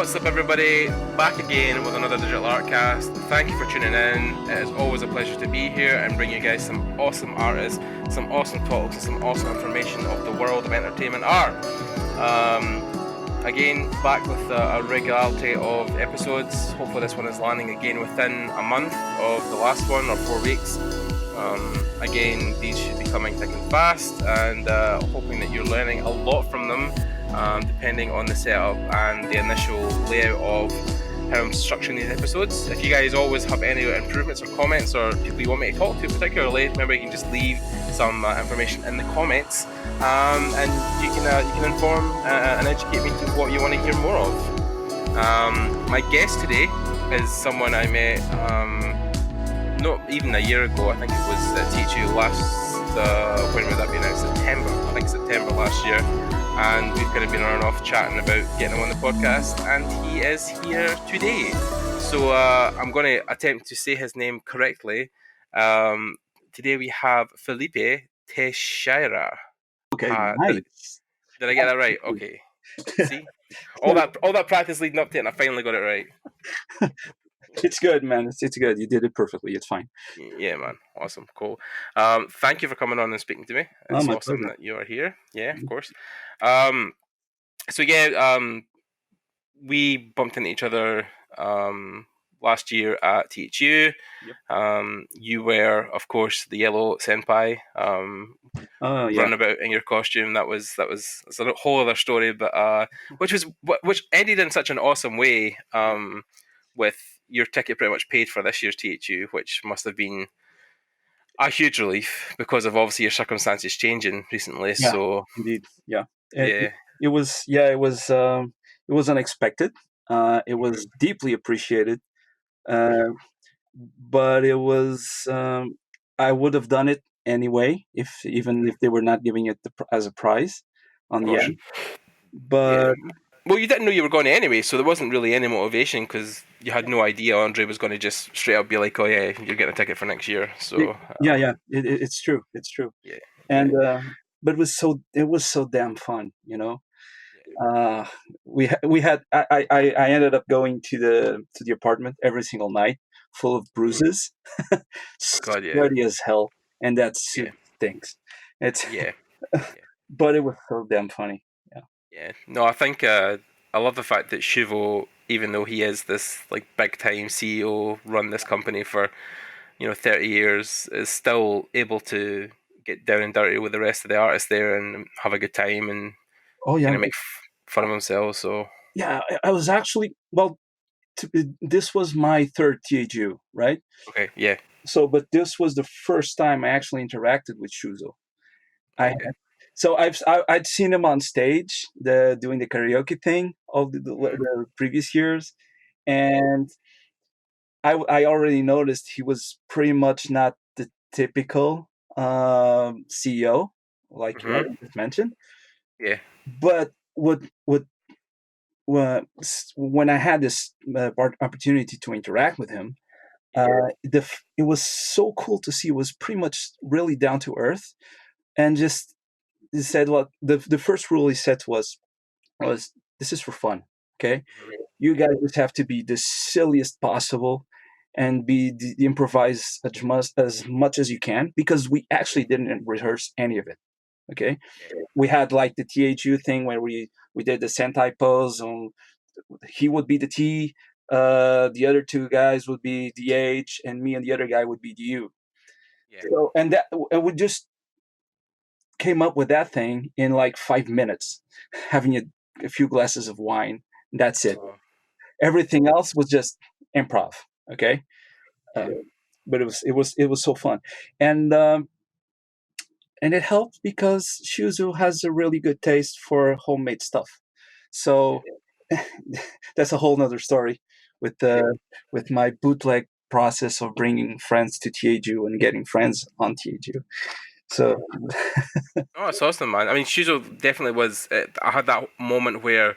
What's up, everybody? Back again with another Digital Artcast. Thank you for tuning in. It is always a pleasure to be here and bring you guys some awesome artists, some awesome talks, and some awesome information of the world of entertainment art. Again, back with a regularity of episodes. Hopefully this one is landing again within a month of the last one, or 4 weeks. Again, these should be coming thick and fast, and hoping that you're learning a lot from them, depending on the setup and the initial layout of how I'm structuring these episodes. If you guys always have any improvements or comments or people you want me to talk to particularly, remember you can just leave some information in the comments, and you can inform and educate me to what you want to hear more of. My guest today is someone I met not even a year ago. I think it was at THU last, when would that be now? September. I think September last year. And we've kind of been on and off chatting about getting him on the podcast, and he is here today. So I'm going to attempt to say his name correctly. Today we have Filipe Teixeira. Okay, nice. Did I get that right? Okay. See? All that practice leading up to it, and I finally got it right. It's good, man. It's good. You did it perfectly. It's fine. Yeah, man. Awesome. Cool. Thank you for coming on and speaking to me. It's awesome that you are here. Yeah, of course. We bumped into each other last year at THU. Yep. You were, of course, the yellow senpai. Running about in your costume. That's a whole other story, but which ended in such an awesome way. With your ticket pretty much paid for this year's THU, which must have been a huge relief because of obviously your circumstances changing recently. Yeah, so indeed, yeah. It was unexpected. It was deeply appreciated, but it was I would have done it anyway even if they were not giving it as a prize on the end. But well, you didn't know you were going to anyway, so there wasn't really any motivation because you had no idea Andre was going to just straight up be like, "Oh yeah, you're getting a ticket for next year." So it's true. Yeah, and but it was so damn fun, you know. I ended up going to the apartment every single night, full of bruises, sweaty as hell, and that suit stinks. It's but it was so damn funny. Yeah, no, I think I love the fact that Shuvo, even though he is this like big time CEO, run this company for 30 years, is still able to get down and dirty with the rest of the artists there and have a good time and kind of make fun of himself. So yeah, I was actually this was my third THU, right? Okay, yeah. So, but this was the first time I actually interacted with Shuzo. So I'd seen him on stage doing the karaoke thing of the previous years, and I already noticed he was pretty much not the typical CEO like you just mentioned. Yeah. But when I had this opportunity to interact with him, it was so cool to see. It was pretty much really down to earth, and just. He said, "Look, the first rule he said was this is for fun, okay? You guys just have to be the silliest possible and be improvise as much as you can, because we actually didn't rehearse any of it, okay? We had like the THU thing where we did the Sentai pose, and he would be the T, the other two guys would be the H, and me and the other guy would be the U. So, and we just came up with that thing in like 5 minutes, having a few glasses of wine. That's it. Everything else was just improv. Okay, but it was so fun, and it helped because Shuzo has a really good taste for homemade stuff. So that's a whole nother story with my bootleg process of bringing friends to THU and getting friends on THU. So it's awesome, man. I mean, Shuzo definitely was. I had that moment where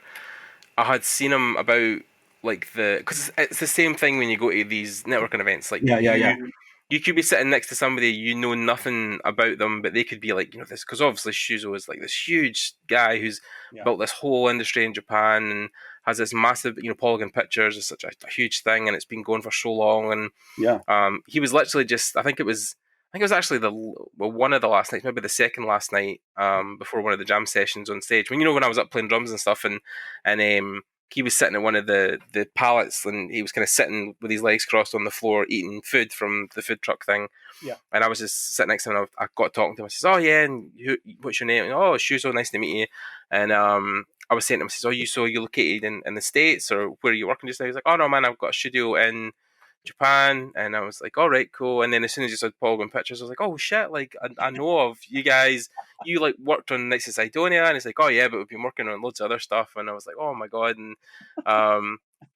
I had seen him about because it's the same thing when you go to these networking events. Like you could be sitting next to somebody you know nothing about them, but they could be like this, because obviously Shuzo is like this huge guy who's built this whole industry in Japan and has this massive, Polygon Pictures is such a huge thing, and it's been going for so long. And Yeah. he was literally just, I think it was actually one of the last nights, maybe the second last night, before one of the jam sessions on stage. When I was up playing drums and stuff, and he was sitting at one of the pallets, and he was kind of sitting with his legs crossed on the floor, eating food from the food truck thing. Yeah. And I was just sitting next to him, and I got talking to him. I says, "Oh yeah, and what's your name?" And, "Oh, Shuzo, nice to meet you." And I was saying to him, I says, "Oh, you located in the States, or where are you working just now?" He's like, "Oh no, man, I've got a studio in Japan." And I was like, "All right, cool." And then as soon as you said Polygon Pictures, I was like, "Oh shit, like I know of you guys. You like worked on Knights of Sidonia." And he's like, "Oh yeah, but we've been working on loads of other stuff." And I was like, "Oh my god." And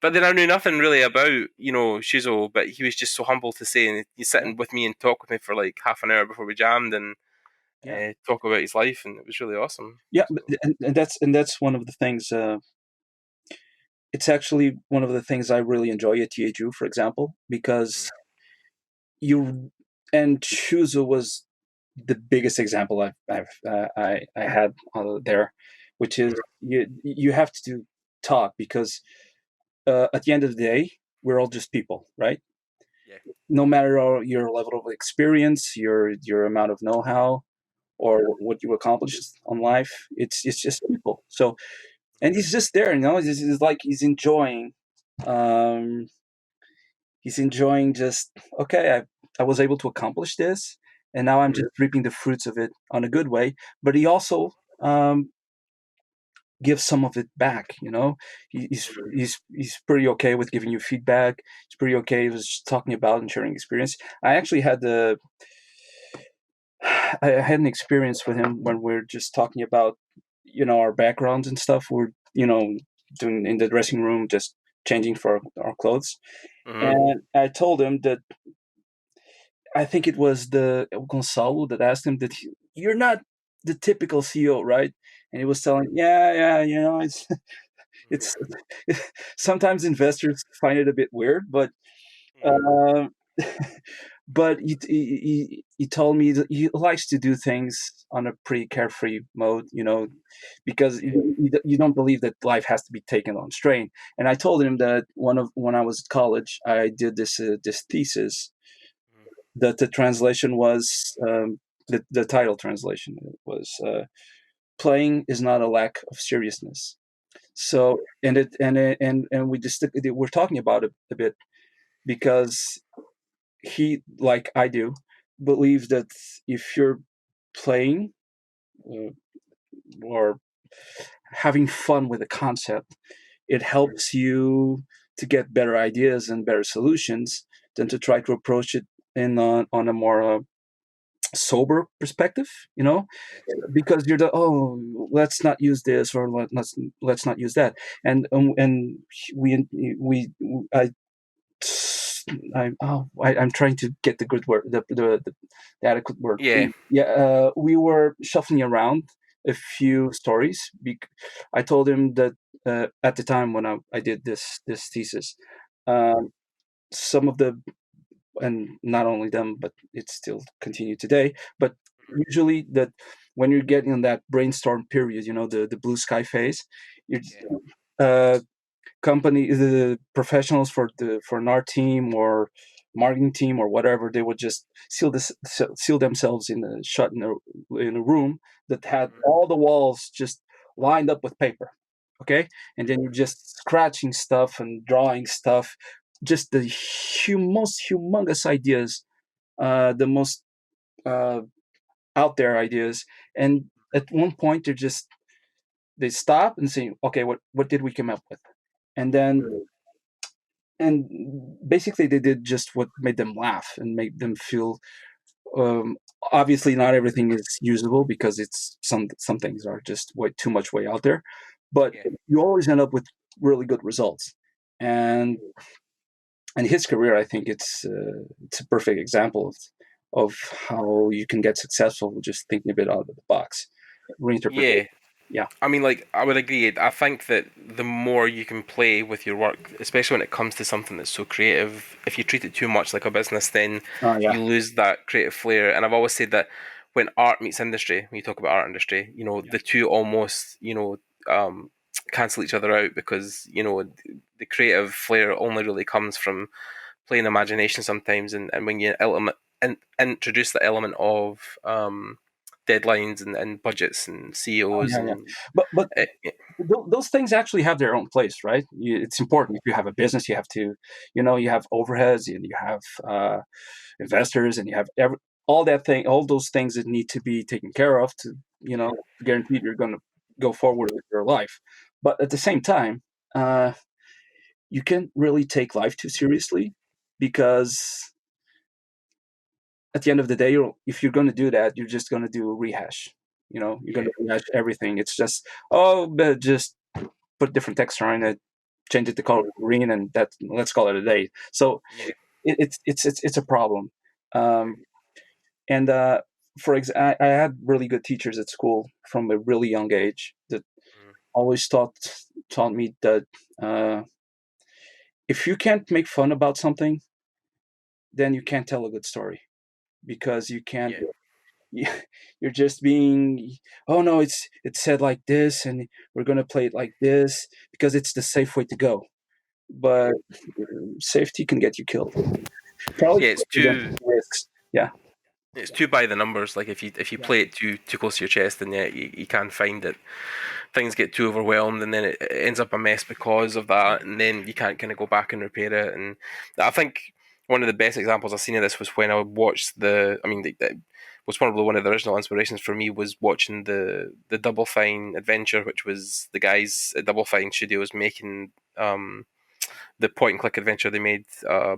but then I knew nothing really about, Shizo, but he was just so humble to say, and he's Yeah. sitting with me and talk with me for like half an hour before we jammed, and Yeah. talk about his life, and it was really awesome. Yeah. So, And that's one of the things. It's actually one of the things I really enjoy at THU, for example, because mm, you and Shuzo was the biggest example I had there, which is mm, you have to talk because at the end of the day we're all just people, right? yeah, No matter your level of experience, your amount of know-how, or what you accomplished on life, it's just people. So, and he's just there, It's like um, he's enjoying just, okay, I was able to accomplish this, and now I'm mm, just reaping the fruits of it on a good way. But he also um, gives some of it back. He's pretty okay with giving you feedback. He's pretty okay with just talking about and sharing experience. I actually had I had an experience with him when we're just talking about our backgrounds and stuff. We're doing in the dressing room, just changing for our clothes. mm, And I told him that I think it was the Gonzalo that asked him that you're not the typical CEO, right? And he was telling, yeah, it's sometimes investors find it a bit weird, but mm, um, but he told me that he likes to do things on a pretty carefree mode, because yeah, you don't believe that life has to be taken on strain. And I told him that when I was at college, I did this thesis, mm, that the translation was, the title translation was, playing is not a lack of seriousness. mm, So, and we just we're talking about it a bit, because he, like I do, believes that if you're playing, uh, or having fun with a concept, it mm, helps you to get better ideas and better solutions than to try to approach it on a more sober perspective, yeah, because you're let's not use this, or let's not use that. And we we I I'm trying to get the good word, the adequate word. yeah, Yeah, we were shuffling around a few stories. I told him that at the time when I did this thesis, um, some of the, and not only them, but it's still continued today. But mm, usually, that when you're getting in that brainstorm period, the blue sky phase, you yeah, uh, the professionals for an art team or marketing team or whatever, they would just seal themselves shut in a room that had mm, all the walls just lined up with paper. Okay, and then you're just scratching stuff and drawing stuff, just the most humongous ideas, the most uh, out there ideas. And at one point, they stop and say, okay, what did we come up with? And then, mm, and basically they did just what made them laugh and made them feel, um, obviously not everything is usable, because it's some things are just way too much way out there, but yeah. you always end up with really good results. And and his career, I think it's a perfect example of how you can get successful just thinking a bit out of the box, reinterpretation. Yeah, Yeah. I mean, like, I would agree. I think that the more you can play with your work, especially when it comes to something that's so creative, if you treat it too much like a business, then Yeah. you lose that creative flair. And I've always said that when art meets industry, when you talk about art industry, Yeah. the two almost, cancel each other out, because the creative flair only really comes from plain imagination sometimes, and when you introduce the element of deadlines and budgets and Oh, CEOs yeah, yeah. and But uh, those things actually have their own place, right? It's important. If you have a business, you have to, you have overheads, and you have investors, and you have all those things that need to be taken care of to, guarantee you're going to go forward with your life. But at the same time, uh, you can't really take life too seriously, because at the end of the day, if you're going to do that, you're just going to do a rehash. You're going yeah, to rehash everything. It's just, oh, but just put different texture on it, change it to color green, and that, let's call it a day. So yeah, it's a problem. Um, and for I had really good teachers at school from a really young age that mm, always taught me that if you can't make fun about something, then you can't tell a good story, because you can't. yeah, You're just being, oh no, it's said like this, and we're gonna play it like this because it's the safe way to go. yeah, But safety can get you killed. Probably yeah. It's against too risks. Yeah, it's too by the numbers. Like if you yeah, play it too close to your chest, then yeah, you can find that things get too overwhelmed, and then it ends up a mess because of that, and then you can't kind of go back and repair it. And I think one of the best examples I've seen of this was when I watched was probably one of the original inspirations for me, was watching the Double Fine adventure, which was the guys at Double Fine Studios making the point and click adventure they made,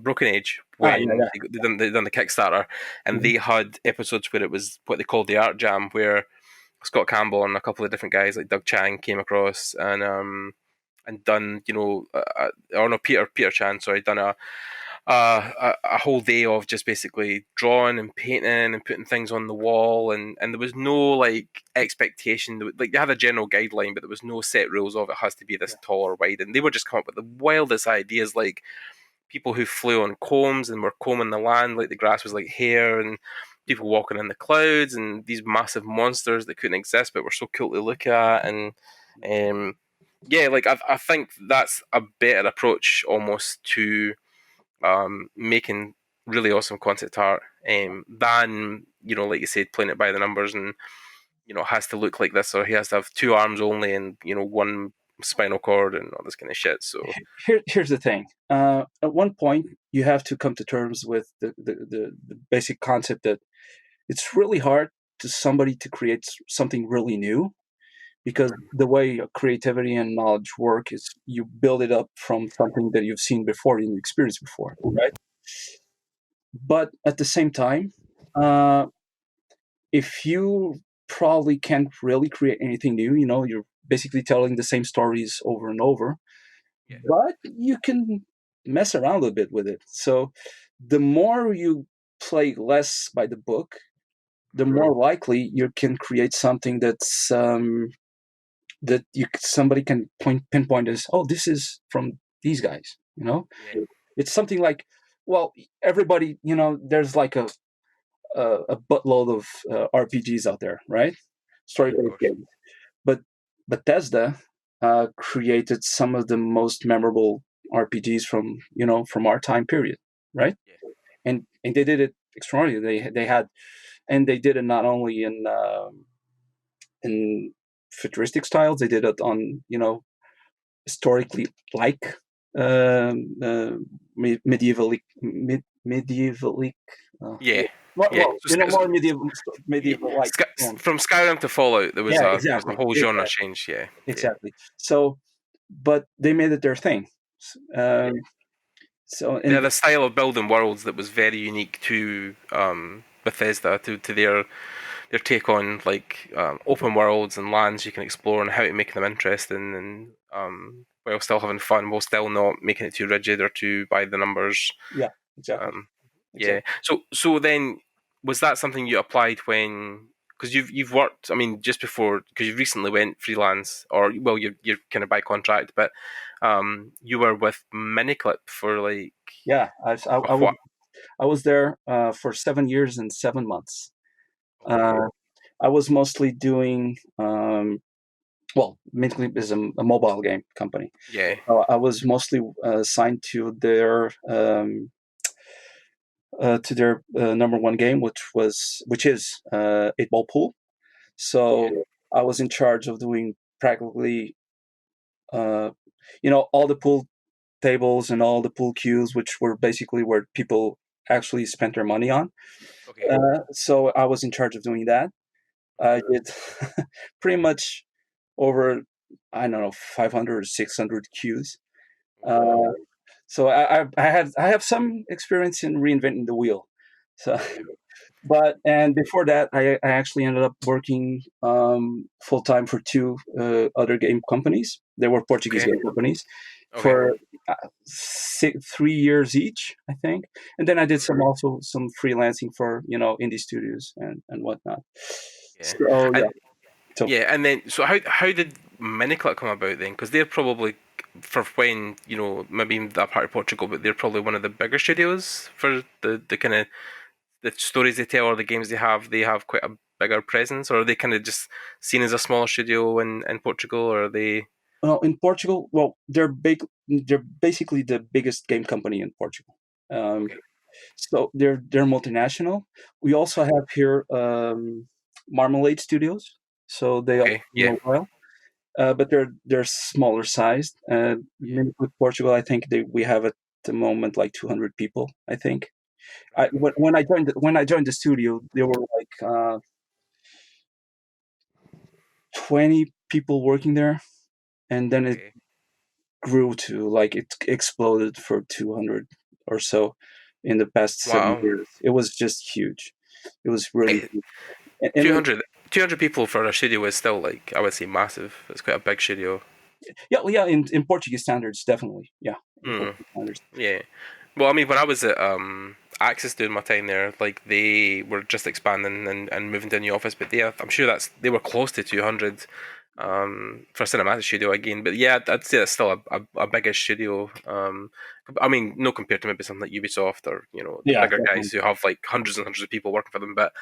Broken Age, ah, yeah, when yeah. they done the Kickstarter, and Mhm. they had episodes where it was what they called the Art Jam, where Scott Campbell and a couple of different guys like Doug Chang came across and done, or no, Peter Chan, sorry, done a whole day of just basically drawing and painting and putting things on the wall, and there was no like expectation. Like they had a general guideline, but there was no set rules of it has to be this Yeah. tall or wide, and they were just coming up with the wildest ideas, like people who flew on combs and were combing the land like the grass was like hair, and people walking in the clouds, and these massive monsters that couldn't exist but were so cool to look at. And yeah, like I think that's a better approach almost to making really awesome concept art, than like you said, playing it by the numbers, and has to look like this, or he has to have two arms only, and one spinal cord and all this kind of shit. So Here's the thing. At one point, you have to come to terms with the basic concept that it's really hard to somebody to create something really new, because the way creativity and knowledge work is you build it up from something that you've seen before and experienced before, right? But at the same time, uh, if you probably can't really create anything new, you're basically telling the same stories over and over, yeah, but you can mess around a little bit with it. So the more you play less by the book, the mm-hmm. more likely you can create something that somebody can pinpoint as, oh, this is from these guys. Yeah, It's something like, well, everybody, there's like a buttload of RPGs out there, right? yeah, of Story-based course, games. But Bethesda created some of the most memorable RPGs from our time period, right? yeah, And they did it extraordinarily. They did it not only in futuristic styles. They did it on historically like medievally medievally. yeah, yeah. Well, more medieval like. From Skyrim to Fallout, there was Yeah, a exactly, whole genre exactly, change. Yeah, yeah, exactly. So, but they made it their thing. yeah. Um, so, They and had a style of building worlds that was very unique to Bethesda, to their take on like open worlds and lands you can explore, and how to make them interesting, and while still having fun, while still not making it too rigid or too by the numbers. yeah, exactly, Um, yeah. exactly. So then, was that something you applied when? Because you've worked. I mean, just before, because you recently went freelance, or well, you're kind of by contract, but you were with Miniclip for like Yeah, for what? I was there for 7 years and 7 months. Okay. I was mostly doing well, Mint is a mobile game company. Yeah. I was mostly assigned to their number one game, which is 8 ball pool. Yeah. So I was in charge of doing practically, uh, all the pool tables and all the pool cues, which were basically where people actually spent their money on. Okay. So I was in charge of doing that. I Okay. did pretty much over, I don't know, 500 or 600 cues. Wow. Uh, so I have some experience in reinventing the wheel. So, Yeah. and before that, I actually ended up working full time for two other game companies. They were Portuguese Okay. game companies Okay. for 3 years each, I think. And then I did Mhm. some freelancing for indie studios and whatnot. Yeah. So And yeah, so yeah, and then so how did Miniclip come about then? Because they're probably for when maybe that part of Portugal, but they're probably one of the bigger studios for the kind of the stories they tell or the games they have. They have quite a bigger presence, or are they kind of just seen as a smaller studio in Portugal, or are they? in Portugal, well, they're big. They're basically the biggest game company in Portugal. Um, Okay. so they're multinational. We also Right. have here Marmalade Studios. So they are Okay. Yeah. mobile, but they're smaller sized. Yeah. With Portugal, I think we have at the moment like 200 people. I think. Right. When I joined the studio, there were like 20 people working there, and then it Okay. grew to like it exploded for 200 or so in the past seven Wow. years. It was just huge. It was really Eh, huge. And 200 people for a studio is still like I would say massive. It's quite a big studio. yeah, yeah, in Portuguese standards, definitely. Yeah, in Hmm. Portuguese standards. Yeah. Well, I mean, when I was at Axis doing my time there, like they were just expanding and moving to a new office, but I'm sure they were close to 200 for a cinematic studio again. But yeah, I'd say it's still a bigger studio. I mean, no compared to maybe something like Ubisoft or the Yeah, bigger guys definitely. who have like hundreds and hundreds of people working for them. But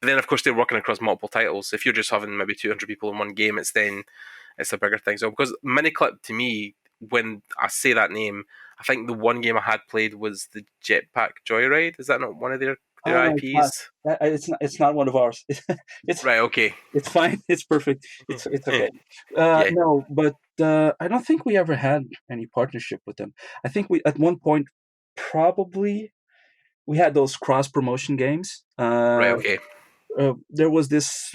then of course they're working across multiple titles. If you're just having maybe 200 people in one game, it's a bigger thing. So because Miniclip to me, when I say that name, I think the one game I had played was the Jetpack Joyride. Is that not one of their Oh no, it's not. IPs? It's not. It's not one of ours. It's Right. Okay. it's fine. It's perfect. It's okay. Yeah. No, but I don't think we ever had any partnership with them. I think we at one point probably we had those cross promotion games. Right. Okay. There was this.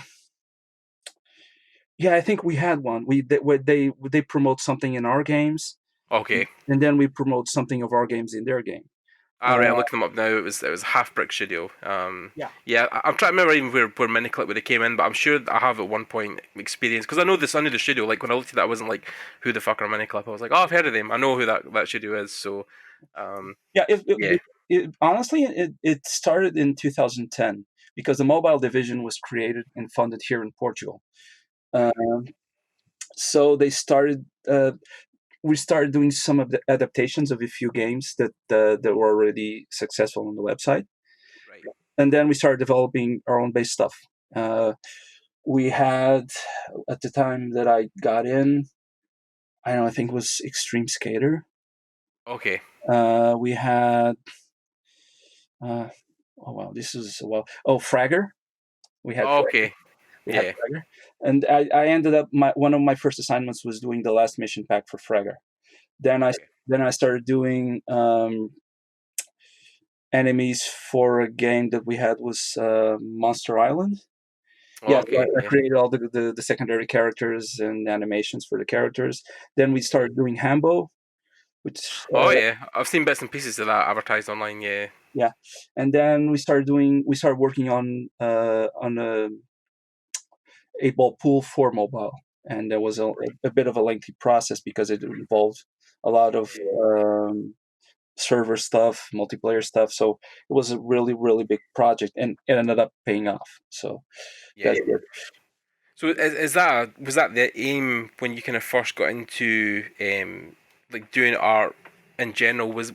Yeah, I think we had one. Where they promote something in our games, Okay. and then we promote something of our games in their game. All right. I'm looking them up now. It was Half Brick Studio. Yeah. Yeah. I'm trying to remember even where Miniclip would have came in, but I'm sure I have at one point experience because I know this. I knew the studio. Like when I looked at that, I wasn't like, who the fuck are Miniclip? I was like, oh, I've heard of them. I know who that studio is. So, Yeah, yeah. honestly, it started in 2010 because the mobile division was created and funded here in Portugal. Right. Um, so we started doing some of the adaptations of a few games that were already successful on the website, Right. and then we started developing our own base stuff. Uh, we had at the time that I got in, I don't know, I think it was Extreme Skater. Okay. We had uh, oh wow, this is well, oh, Fragger. We had Okay. we had Yeah. Fragger, and I ended up one of my first assignments was doing the last mission pack for Fragger. Then I Okay. then I started doing enemies for a game that we had was Monster Island. Yeah, so Okay. I Yeah. created all the secondary characters and animations for the characters. Then we Yeah. started doing Hambo, which Oh yeah, I've seen bits and pieces of that advertised online. Yeah. yeah, and then we started working on a 8 ball pool for mobile, and there was Right. a bit of a lengthy process because it involved a lot of Yeah. server stuff, multiplayer stuff. So it was a really big project, and it ended up paying off. So Yeah. that's good. So is that was that the aim when you kind of first got into like doing art in general? Was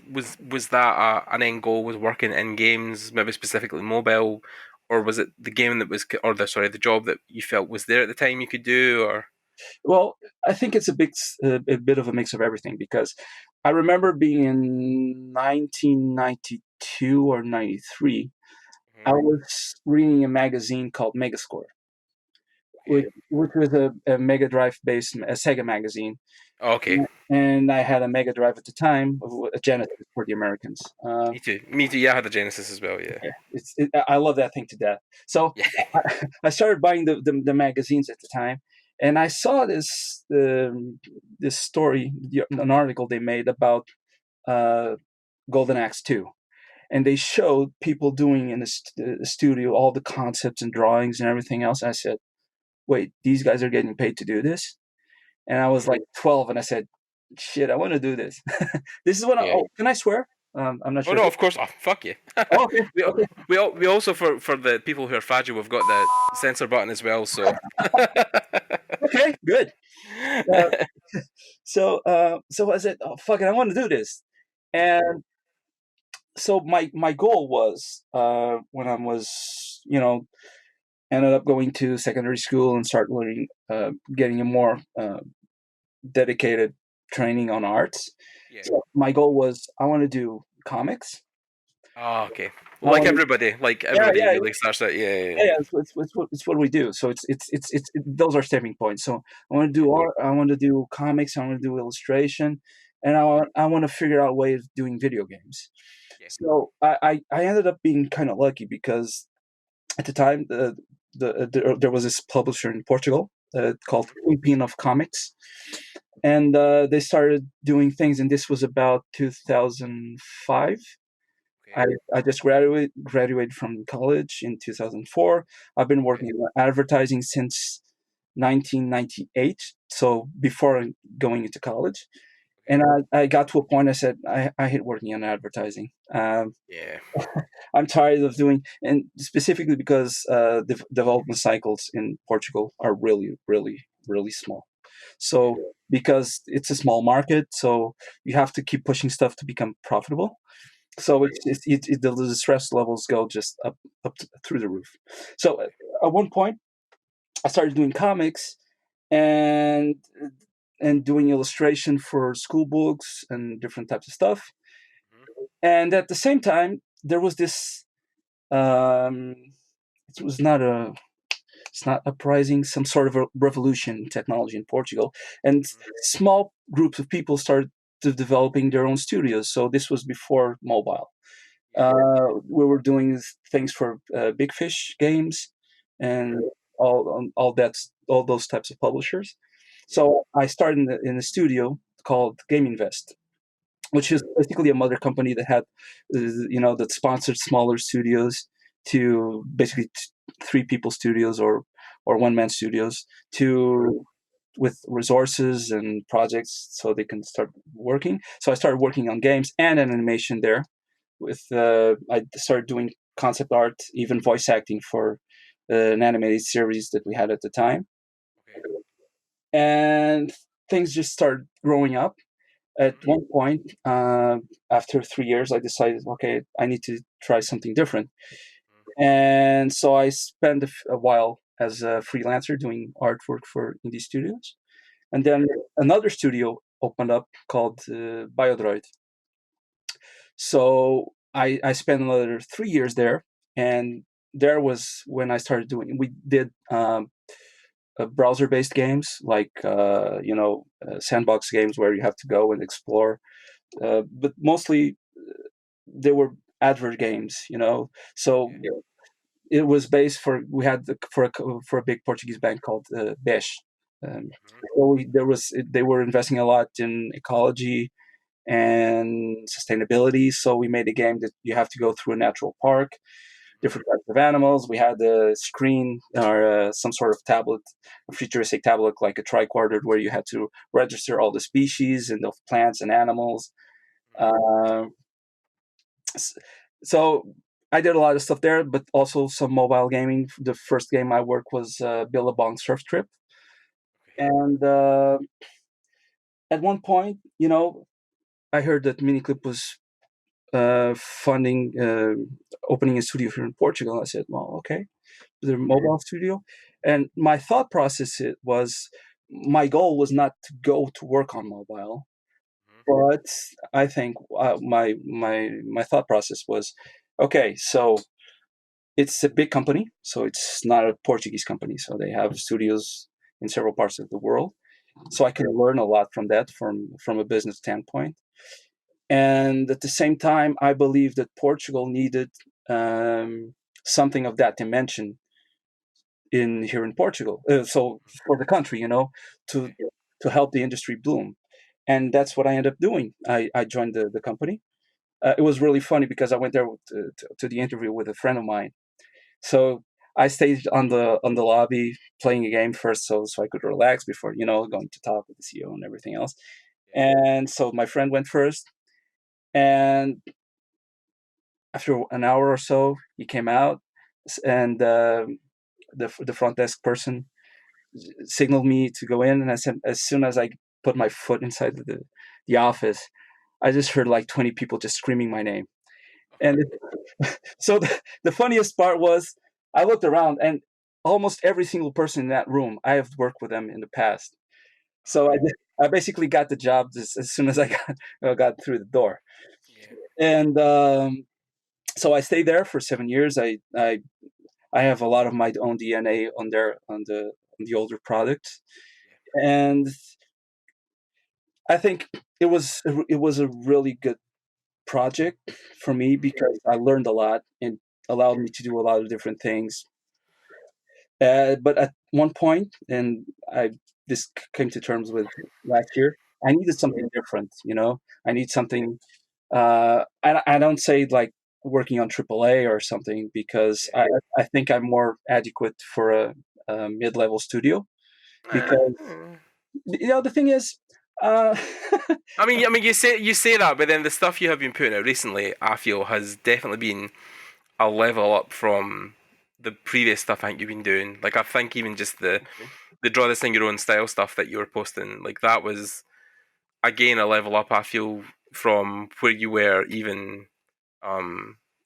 that an end goal? Was working in games, maybe specifically mobile, or was it the game that was or the sorry the job that you felt was there at the time you could do or? Well, I think it's a bit of a mix of everything because I remember being in 1992 or 93. I Hmm. was reading a magazine called Megascore, which, Okay. which was a Mega Drive based a Sega magazine, Okay. and I had a Mega Drive at the time, a Genesis for the Americans. Me too. Me too. Yeah, I had the Genesis as well. Yeah. Yeah, I love that thing to death. So Yeah. I started buying the magazines at the time, and I saw this story, an article they made about uh, Golden Axe 2. And they showed people doing in the studio all the concepts and drawings and everything else. I said, wait, these guys are getting paid to do this? And I was Mhm. like 12, and I said, shit, I want to do this. This is what Yeah. oh, can I swear? I'm not Oh sure. no, of course. Oh, fuck you. Oh, okay, okay, We also for the people who are fragile, we've got the censor button as well. So. okay, good. Uh, so I said, oh, fuck it, I want to do this. And so my goal was when I was, ended up going to secondary school and start learning, getting a more dedicated training on arts. Yeah. So my goal was I want to do comics. Oh, okay. I Like want to, everybody, like yeah, everybody yeah, really starts that. Yeah, yeah, yeah, yeah. yeah. It's what we do. So those are stepping points. So I want to do art. I want to do comics. I want to do illustration, and I want to figure out ways of doing video games. Yeah. So I ended up being kind of lucky because at the time there was this publisher in Portugal called Mhm. Queen of Comics, and they started doing things. And this was about 2005. I, Okay. I just graduated from college in 2004. I've been Okay. working in advertising since 1998, so before going into college. Okay. And I got to a point I said, I hate working in advertising. Yeah. I'm tired of doing, and specifically because the development cycles in Portugal are really, really, really small. Yeah. So because it's a small market, so you have to keep pushing stuff to become profitable. So Right. the stress levels go just through the roof. So at one point, I started doing comics and doing illustration for school books and different types of stuff. Mhm. And at the same time, there was this. Um, it was not a. It's not uprising, some sort of a revolution in technology in Portugal, and Mhm. small groups of people started developing their own studios. So this was before mobile. Yeah. We were doing things for Big Fish games and Mhm. all those types of publishers. Yeah. So I started in a studio called Game Invest, which Okay. is basically a mother company that had, that sponsored smaller studios to basically three people studios or one man studios Mhm. to with resources and projects so they can start working. So I started working on games and animation there with I started doing concept art, even voice acting for an animated series that we had at the time, Okay. and things just started growing up. At Mhm. one point, after 3 years, I decided, okay, I need to try something different, Mhm. and so I spent a while as a freelancer doing artwork for indie studios, and Yeah. then another studio opened up called Biodroid. So I spent another 3 years there, and there was when I started doing. We did browser-based games like sandbox games where you have to go and explore, but mostly they were advert games. So Yeah. it was based for we had for a big Portuguese bank called Besh. Mhm. They were investing a lot in ecology and sustainability. So we made a game that you have to go through a natural park, Mhm. different types of animals. We had a screen or some sort of tablet, a futuristic tablet like a tricorder, where you had to register all the species and of plants and animals. Mhm. Uh, so I did a lot of stuff there, but also some mobile gaming. The first game I worked was Billabong Surf Trip, Okay. and at one point, I heard that Miniclip was funding opening a studio here in Portugal. I said, well, okay, the Mhm. mobile studio. And my thought process was my goal was not to go to work on mobile, but I think my thought process was, okay, so it's a big company, so it's not a Portuguese company, so they have studios in several parts of the world, so I can learn a lot from that, from a business standpoint. And at the same time, I believe that Portugal needed something of that dimension in here in Portugal. So for the country, to to help the industry bloom, and that's what I ended up doing. I joined the company. It was really funny because I went there to the interview with a friend of mine. So I stayed on the lobby playing a game first, so I could relax before going to talk with the CEO and everything else. And so my friend went first, and after an hour or so, he came out, and the front desk person signaled me to go in. And I said, as soon as I put my foot inside the office, I just heard like 20 people just screaming my name. And so the funniest part was, I looked around, and almost every single person in that room, I have worked with them in the past. So I basically got the job just as soon as I got through the door. Yeah. And so I stayed there for 7 years. I have a lot of my own DNA on the older product, and I think it was a really good project for me because I learned a lot and allowed me to do a lot of different things. But at one point, and I this came to terms with last year, I needed something different. I need something. I don't say like working on AAA or something, because I think I'm more adequate for a mid-level studio, because the thing is, uh, I mean, you say that, but then the stuff you have been putting out recently, I feel, has definitely been a level up from the previous stuff I think you've been doing. Like, I think even just the draw this in your own style stuff that you were posting, like that was again a level up. I feel from where you were even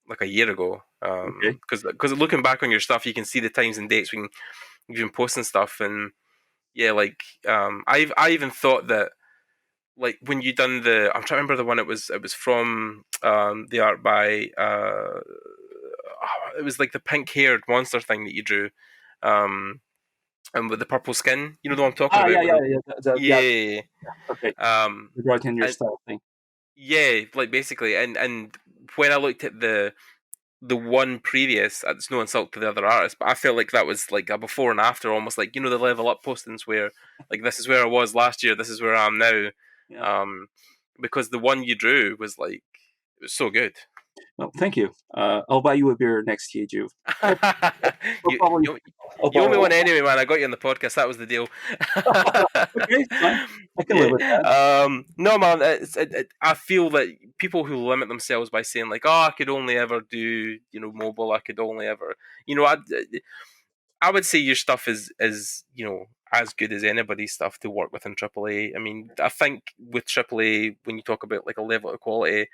like a year ago. okay, Because looking back on your stuff, you can see the times and dates when you've been posting stuff, and yeah, like I even thought that, like when you done I'm trying to remember the one, it was from the art by it was like the pink haired monster thing that you drew, um and with the purple skin, you know the one I'm talking about, yeah, with yeah, yeah, yeah, yeah, okay, um the right in your and style thing. yeah, like basically, and when I looked at the one previous, it's no insult to the other artists, but I felt like that was like a before and after, almost like the level up postings where like this is where I was last year, this is where I am now, Yeah. um, because the one you drew was like, it was so good. Well, thank you. I'll buy you a beer next Juve. I'll you, probably, you I'll you owe me borrow. one anyway, man. I got you on the podcast. That was the deal. Okay, fine. I can live Yeah. with that. No, man. I feel that people who limit themselves by saying like, "Oh, I could only ever do mobile. I could only ever," I would say your stuff is as good as anybody's stuff to work with in AAA. I mean, I think with AAA, when you talk about like a level of quality,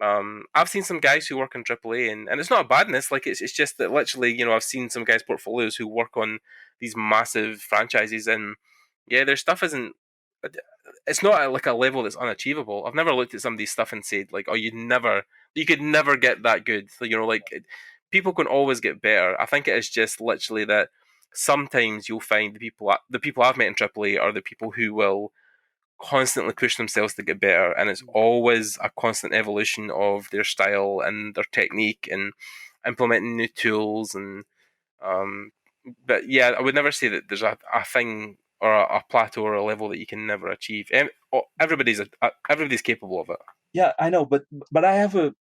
I've seen some guys who work in AAA, and it's not a badness. Like it's just that literally, I've seen some guys' portfolios who work on these massive franchises, and yeah, their stuff isn't. It's not at like a level that's unachievable. I've never looked at somebody's stuff and said like, "Oh, you could never get that good." So, people can always get better. I think it is just literally that sometimes you'll find the people I've met in AAA are the people who will constantly push themselves to get better, and it's always a constant evolution of their style and their technique and implementing new tools, and um but yeah, I would never say that there's a thing or a plateau or a level that you can never achieve. Everybody's capable of it. Yeah, I know, but I have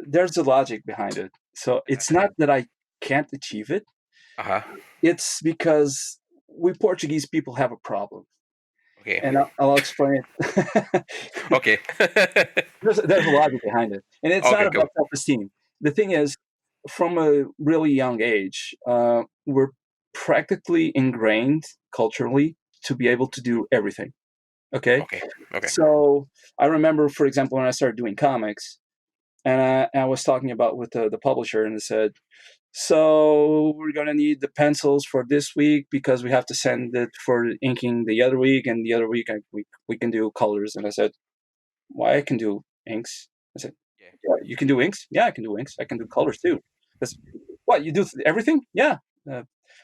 there's a logic behind it. So it's not that I can't achieve it. Uh-huh. It's because we Portuguese people have a problem, Okay. and I'll explain it. Okay. There's a logic behind it, and it's not Okay, cool. about self-esteem. The thing is, from a really young age, we're practically ingrained culturally to be able to do everything. Okay, Okay. Okay. so I remember, for example, when I started doing comics, And I was talking about with the publisher, and they said, so we're gonna need the pencils for this week because we have to send it for inking the other week, and the other week we can do colors. And I said, why I can do inks? I said, Yeah. yeah, you can do inks? Yeah, I can do inks. I can do colors too. Because what, you do everything? Yeah.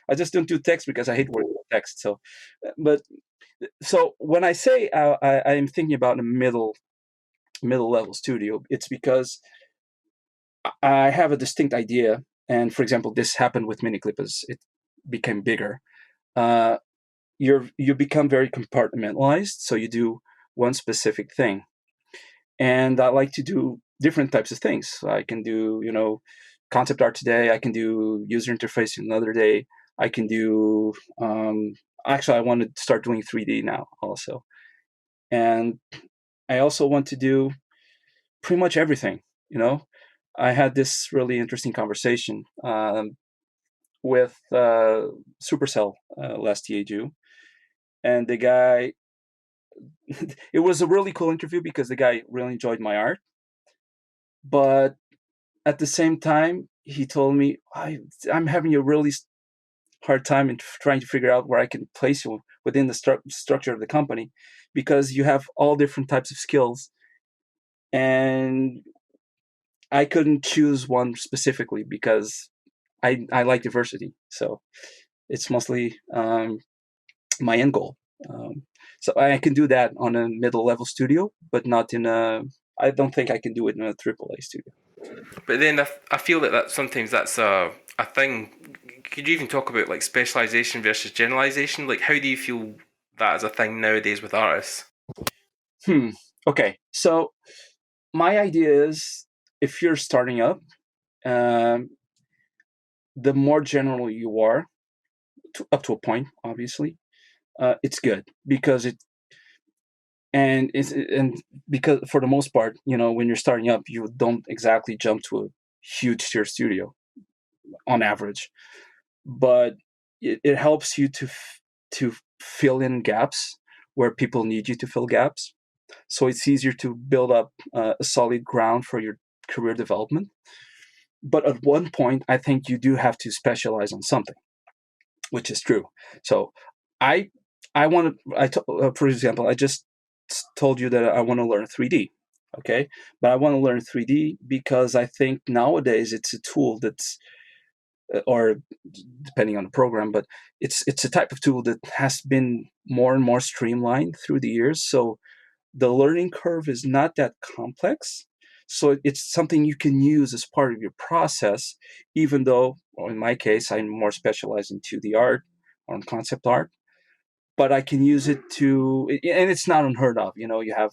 I just don't do text because I hate working with text. So, but so when I say I'm thinking about a middle level studio, it's because I have a distinct idea. And for example, this happened with mini clippers. It became bigger. Uh, you become very compartmentalized, so you do one specific thing. And I like to do different types of things. I can do, concept art today. I can do user interface another day. I can do. Actually, I want to start doing 3D now also, and I also want to do pretty much everything. I had this really interesting conversation with Supercell last year, and the guy. It was a really cool interview because the guy really enjoyed my art, but at the same time, he told me, I'm having a really hard time in trying to figure out where I can place you within the structure of the company because you have all different types of skills. And I couldn't choose one specifically because I like diversity. So it's mostly my end goal. So I can do that on a middle level studio, but not in a. I don't think I can do it in a AAA studio. But then I feel that sometimes that's a thing. Could you even talk about like specialization versus generalization? Like, how do you feel that is a thing nowadays with artists? Okay. So my idea is, if you're starting up, um, the more general you are, up to a point, obviously, it's good because and because for the most part, when you're starting up, you don't exactly jump to a huge tier studio on average, but it helps you to fill in gaps where people need you to fill gaps. So it's easier to build up a solid ground for your career development. But at one point, I think you do have to specialize on something, which is true. So I I want to. For example, I just told you that I want to learn 3D. Okay, but I want to learn 3D because I think nowadays it's a tool that's, or depending on the program, but it's a type of tool that has been more and more streamlined through the years. So the learning curve is not that complex. So it's something you can use as part of your process, even though, or in my case, I'm more specialized in 2D art or in concept art. But I can use it to, and it's not unheard of. You have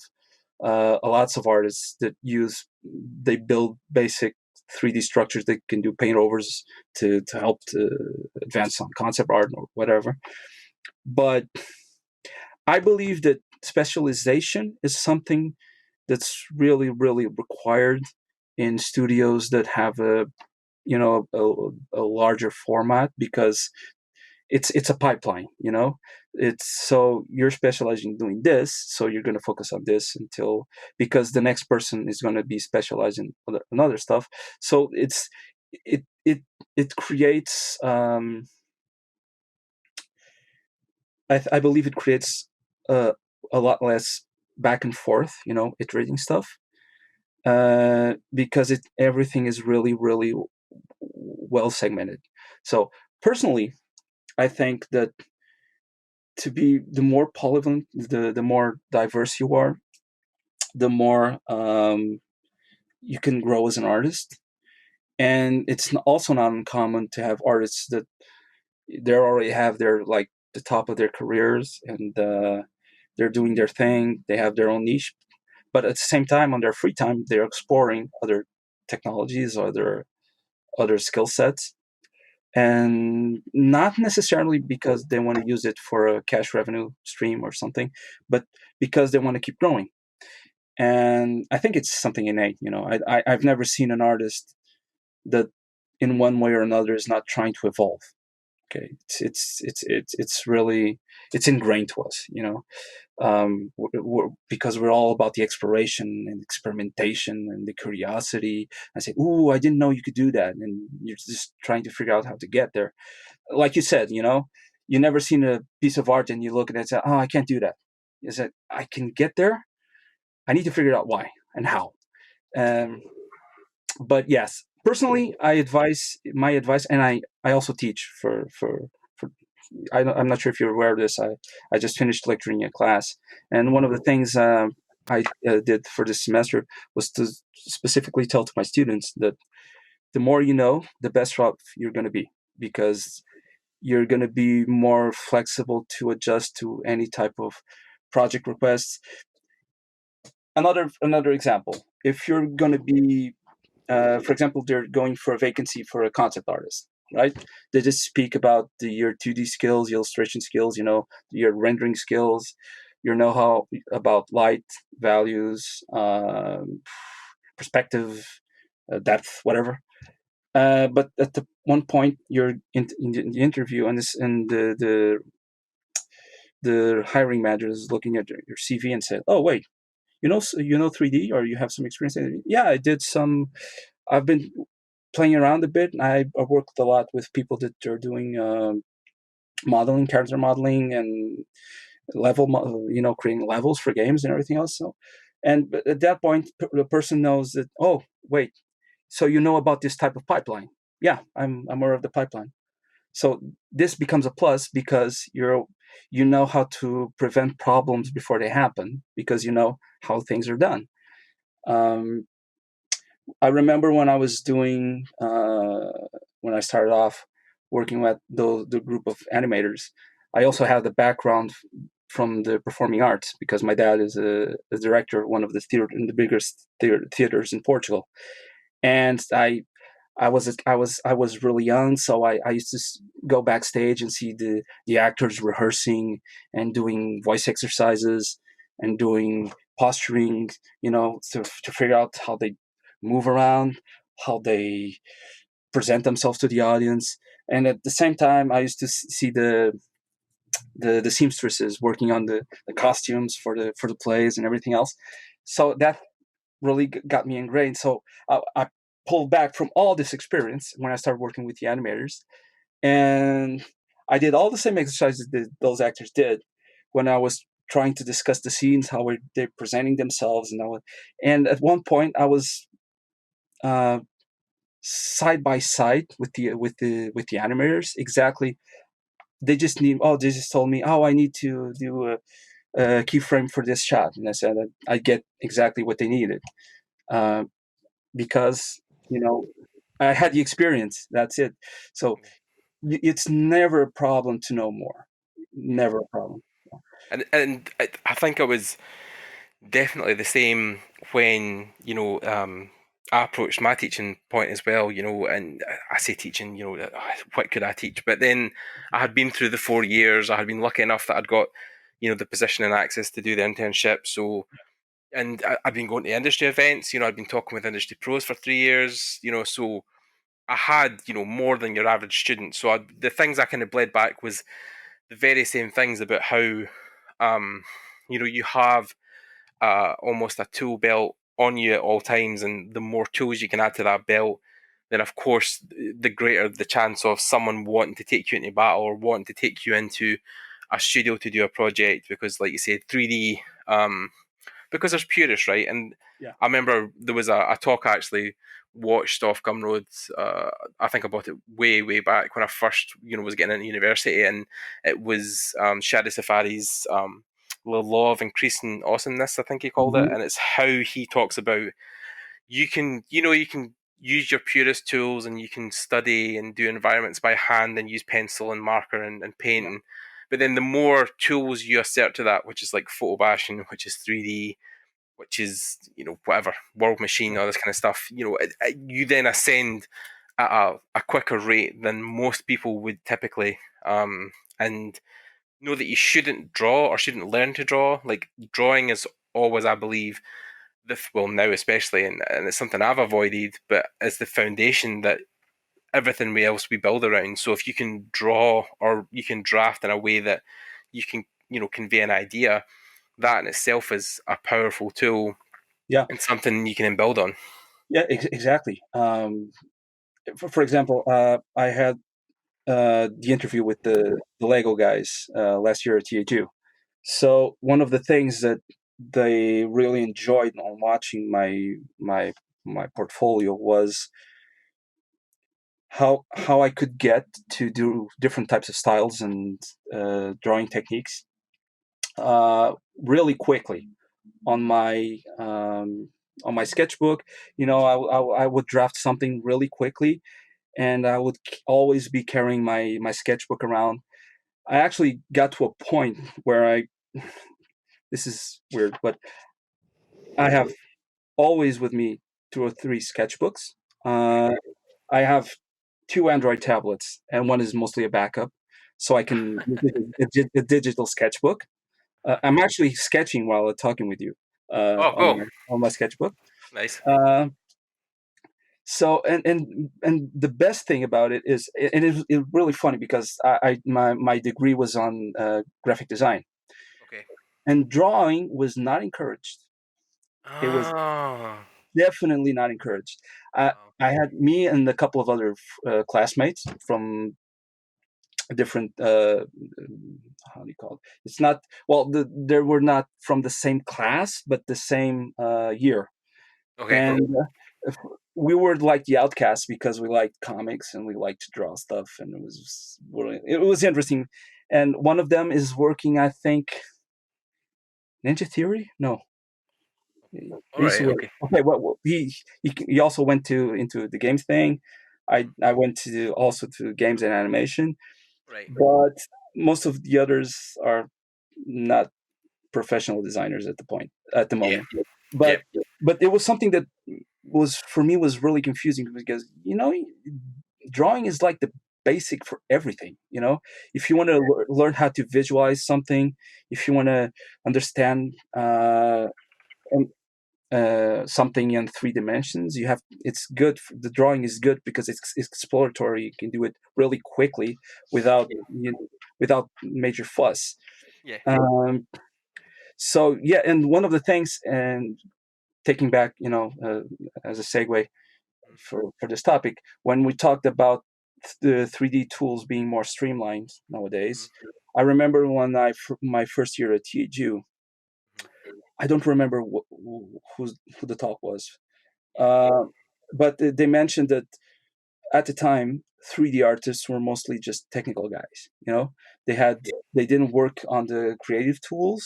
lots of artists that they build basic 3D structures. They can do paint overs to help to advance on concept art or whatever. But I believe that specialization is something that's really, really required in studios that have a larger format, because it's a pipeline. It's, so you're specializing in doing this, so you're going to focus on this until, because the next person is going to be specialized in other stuff. So it creates, I believe it creates a lot less back and forth, iterating stuff, because everything is really, really well segmented. So personally, I think that to be, the more polyvalent, the more diverse you are, the more you can grow as an artist. And it's also not uncommon to have artists that they already have their, like, the top of their careers, and they're doing their thing. They have their own niche, but at the same time, on their free time, they're exploring other technologies, other skill sets, and not necessarily because they want to use it for a cash revenue stream or something, but because they want to keep growing. And I think it's something innate. I've never seen an artist that, in one way or another, is not trying to evolve. Okay, it's really it's ingrained to us, because we're all about the exploration and experimentation and the curiosity. I say, "Ooh, I didn't know you could do that," and you're just trying to figure out how to get there. Like you said, you never seen a piece of art and you look at it and say, "Oh, I can't do that." You said, "I can get there. I need to figure out why and how." Um, but yes, personally, I advise my advice, and I also teach for I'm not sure if you're aware of this. I just finished lecturing a class, and one of the things I did for this semester was to specifically tell to my students that the more you know, the best route you're going to be, because you're going to be more flexible to adjust to any type of project requests. Another example: if you're going to be for example, they're going for a vacancy for a concept artist, right? They just speak about your 2D skills, your illustration skills, your rendering skills, your know-how about light, values, perspective, depth, whatever. But at the one point, you're in the interview, and the hiring manager is looking at your CV and said, "Oh, wait, you know 3D, or you have some experience in it?" "Yeah, I did some. I've been playing around a bit. I worked a lot with people that are doing modeling, character modeling, and creating levels for games and everything else." So, and at that point, the person knows that. Oh, wait, so you know about this type of pipeline? Yeah, I'm aware of the pipeline. So this becomes a plus because you know how to prevent problems before they happen, because you know how things are done. Um, I remember when I was doing when I started off working with the group of animators. I also have the background from the performing arts because my dad is a director of one of the the biggest theaters in Portugal, and I was really young, so I used to go backstage and see the actors rehearsing and doing voice exercises and doing posturing, to figure out how they move around, how they present themselves to the audience. And at the same time, I used to see the seamstresses working on the costumes for the plays and everything else. So that really got me ingrained. So I pulled back from all this experience when I started working with the animators, and I did all the same exercises that those actors did when I was trying to discuss the scenes, how were they presenting themselves, and at one point I was uh, side by side with the animators. Exactly, they just told me, oh, I need to do a keyframe for this shot, and I said I get exactly what they needed. Uh, because you know I had the experience. That's it. So it's never a problem to know more. Never a problem. And I think I was definitely the same when I approached my teaching point as well. And I say teaching, what could I teach? But then I had been through the 4 years. I had been lucky enough that I'd got the position and access to do the internship. So, and I'd been going to industry events. I'd been talking with industry pros for 3 years. So I had more than your average student. So the things I kind of bled back was the very same things about how you have almost a tool belt on you at all times, and the more tools you can add to that belt, then of course the greater the chance of someone wanting to take you into battle or wanting to take you into a studio to do a project, because like you said, 3D, because there's purists, right? And Yeah. I remember there was a talk I actually watched off Gumroad. I think about it way back when I first was getting into university, and it was Shadi Safari's the law of increasing awesomeness, I think he called it, Hmm. and it's how he talks about you can use your purest tools, and you can study and do environments by hand and use pencil and marker and Yeah. painting. But then the more tools you assert to that, which is like photo bashing, which is 3D, which is whatever, world machine, Yeah. all this kind of stuff, you then ascend at a quicker rate than most people would typically. And know that you shouldn't draw or shouldn't learn to draw. Like, drawing is always, I believe, well, now especially, and it's something I've avoided, but it's the foundation that everything else we build around. So if you can draw or you can draft in a way that you can, convey an idea, that in itself is a powerful tool Yeah, and something you can build on. yeah, exactly. For example, I had the interview with the Lego guys last year at THU. So one of the things that they really enjoyed on watching my portfolio was how I could get to do different types of styles and drawing techniques really quickly on my sketchbook. I would draft something really quickly, and I would always be carrying my sketchbook around. I actually got to a point where this is weird, but I have always with me 2 or 3 sketchbooks. Uh, I have 2 Android tablets, and one is mostly a backup, so I can use a digital sketchbook. I'm actually sketching while I'm talking with you Oh, on cool. my sketchbook. Nice. Uh, so and the best thing about it is, and it's really funny because my degree was on graphic design, Okay. and drawing was not encouraged. It was Oh. definitely not encouraged. Wow. I had me and a couple of other classmates from different how do you call it? It's not well, they were not from the same class, but the same year, Okay. and we were like the outcasts because we liked comics and we liked to draw stuff, and it was interesting. And one of them is working, I think, Ninja Theory. No, he All used to right. work. Okay. Okay, well, he also went to into the games thing. I went to also to games and animation, Right. but most of the others are not professional designers at the Yeah. moment. Yeah. But it was something that was for me was really confusing because drawing is like the basic for everything. If you want to learn how to visualize something, if you want to understand um, something in 3 dimensions, it's good. The drawing is good because it's exploratory. You can do it really quickly without without major fuss. Yeah. um, so yeah, and one of the things, and taking back, as a segue for this topic, when we talked about the 3D tools being more streamlined Mm-hmm. nowadays, I remember when my first year at THU, Mm-hmm. I don't remember who the talk was, Yeah. uh, but they mentioned that at the time 3D artists were mostly just technical guys. They Yeah. had they didn't work on the creative tools.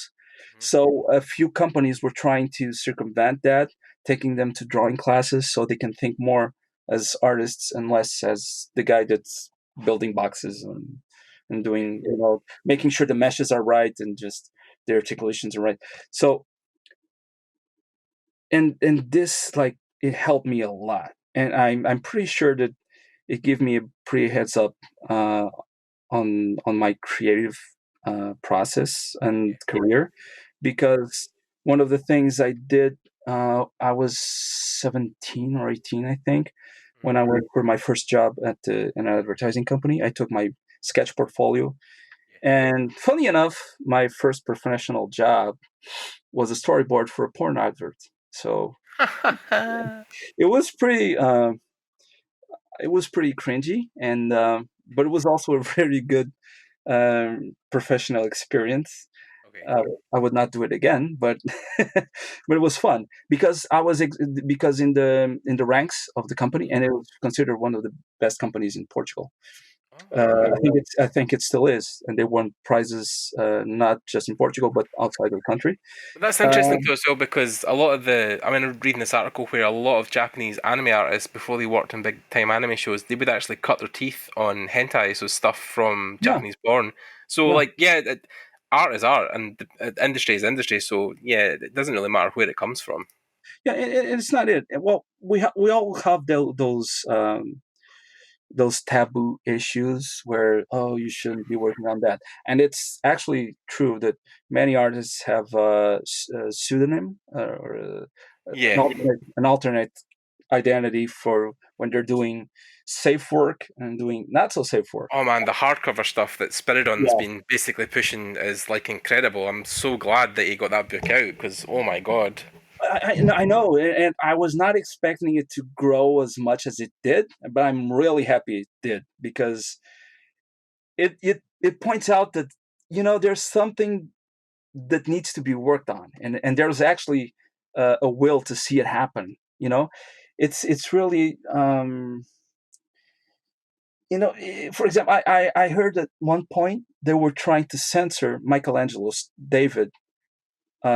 Mm-hmm. So a few companies were trying to circumvent that, taking them to drawing classes so they can think more as artists and less as the guy that's building boxes and Yeah. doing, making sure the meshes are right and just the articulations are right. So and this, like, it helped me a lot, and I'm pretty sure that it gave me a pretty heads up uh, on my creative process and Yeah. career, because one of the things I did, I was 17 or 18, I think, when Mm-hmm. I went for my first job at an advertising company. I took my sketch portfolio, and funny enough, my first professional job was a storyboard for a porn advert. So Yeah. it was pretty. It was pretty cringy, and but it was also a very good professional experience. Okay. Uh, I would not do it again, but but it was fun because because in the ranks of the company, and it was considered one of the best companies in Portugal. Oh. I think it still is, and they won prizes not just in Portugal but outside of the country. But that's interesting Um, though as well because a lot of I'm reading this article where a lot of Japanese anime artists before they worked in big time anime shows, they would actually cut their teeth on hentai, so stuff from yeah, Japanese porn. So yeah, like yeah, art is art and industry is industry. So yeah, it doesn't really matter where it comes from. yeah. It's not it. Well, we all have those taboo issues where, oh, you shouldn't be working on that, and it's actually true that many artists have a pseudonym or Yeah. an alternate identity for when they're doing safe work and doing not so safe work. Oh man, the hardcover stuff that Spiridon's Yeah, been basically pushing is like incredible. I'm so glad that he got that book out because oh my god. I know, and I was not expecting it to grow as much as it did, but I'm really happy it did because it points out that there's something that needs to be worked on, and there's actually a will to see it happen. It's really for example, I heard at one point they were trying to censor Michelangelo's David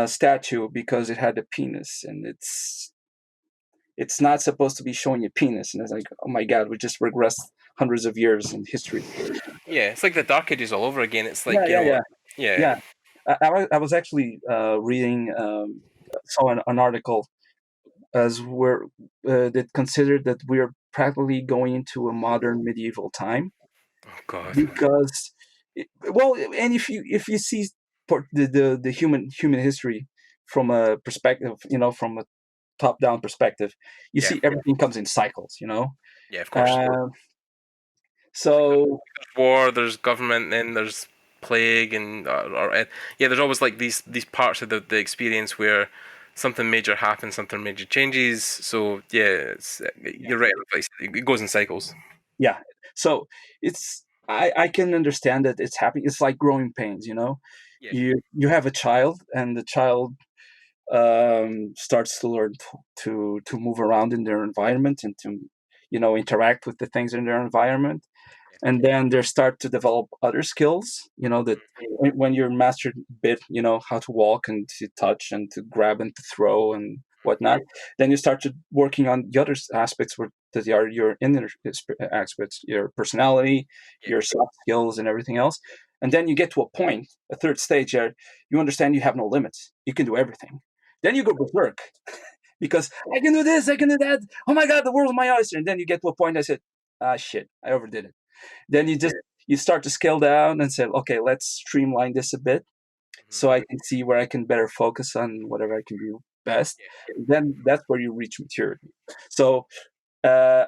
statue because it had a penis, and it's not supposed to be showing a penis. And it's like, oh my god, we just regressed hundreds of years in history. Yeah, it's like the Dark Ages all over again. It's Yeah, like, yeah, yeah, yeah. yeah. I was actually reading, saw an article as we're that considered that we're practically going into a modern medieval time Oh god. because, well, and if you see the human history from a perspective, from a top down perspective, you Yeah. see everything comes in cycles. Yeah, of course. Uh, Like so there's war, there's government, then there's plague, and yeah, there's always like these parts of the experience where something major happens, something major changes. So yeah, yeah, you're right. Like, it goes in cycles. yeah. So I can understand that it's happening. It's like growing pains. Yeah. You have a child, and the child starts to learn to move around in their environment and to interact with the things in their environment, and then they start to develop other skills, that when you're mastered a bit, how to walk and to touch and to grab and to throw and whatnot, then you start to working on the other aspects that are your inner aspects, your personality, Yeah. your soft skills and everything else. And then you get to a point, a third stage, where you understand you have no limits, you can do everything. Then you go berserk because I can do this, I can do that, oh my god, the world's my oyster. And then you get to a point, I said, shit, I overdid it. Then you start to scale down and say, okay, let's streamline this a bit Mhm. so I can see where I can better focus on whatever I can do best. Then that's where you reach maturity. So uh,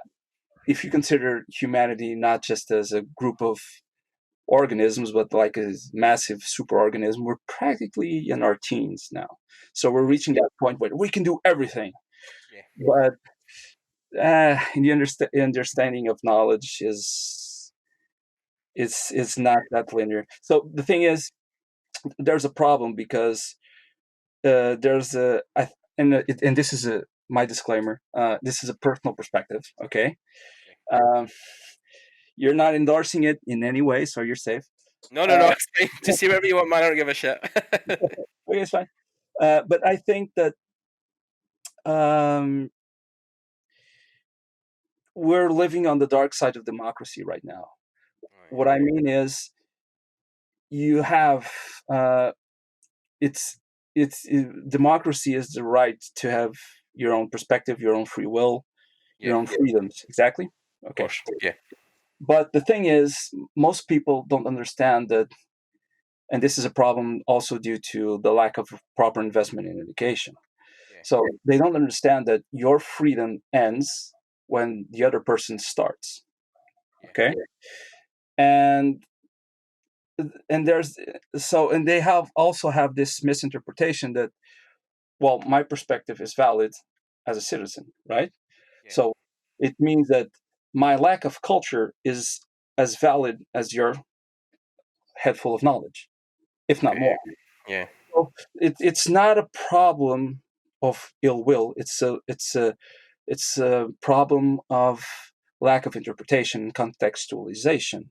if you consider humanity not just as a group of organisms, but like a massive superorganism, we're practically in our teens now. So we're reaching that point where we can do everything. Yeah. But the understanding of knowledge is not that linear. So the thing is, there's a problem because there's and this is my disclaimer. This is a personal perspective. Okay, um, you're not endorsing it in any way, so you're safe. No, no, no. Uh, It's fine. Just see whatever you want, man. I don't give a shit. okay, it's fine. But I think that um, we're living on the dark side of democracy right now. What I mean is, you have it's democracy is the right to have your own perspective, your own free will, Yeah, your own freedoms. Exactly. of Okay. course. Yeah, But the thing is, most people don't understand that, and this is a problem also due to the lack of proper investment in education. yeah, So they don't understand that your freedom ends when the other person starts. yeah, Okay. And there's and they have also have this misinterpretation that, well, my perspective is valid as a citizen, right? yeah, So it means that my lack of culture is as valid as your head full of knowledge, if not okay, more. yeah, So it's not a problem of ill will. It's a problem of lack of interpretation and contextualization.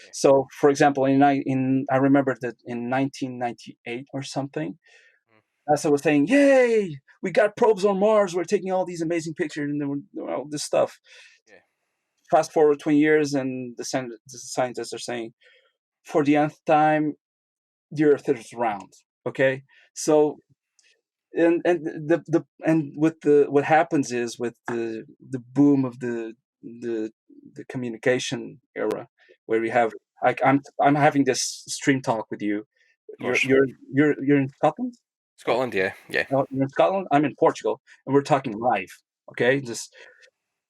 yeah, So, for example, I remember that in 1998 or something, mm, NASA was saying, "Yay, we got probes on Mars. We're taking all these amazing pictures and then all this stuff." yeah, Fast forward 20 years, and the scientists are saying, for the nth time, the Earth is round. Okay, so and with the what happens is with the boom of the the communication era, where we have like I'm having this stream talk with you. of You're course. you're you're in Scotland. Scotland, yeah, yeah, You're in Scotland. I'm in Portugal, and we're talking live. Okay, just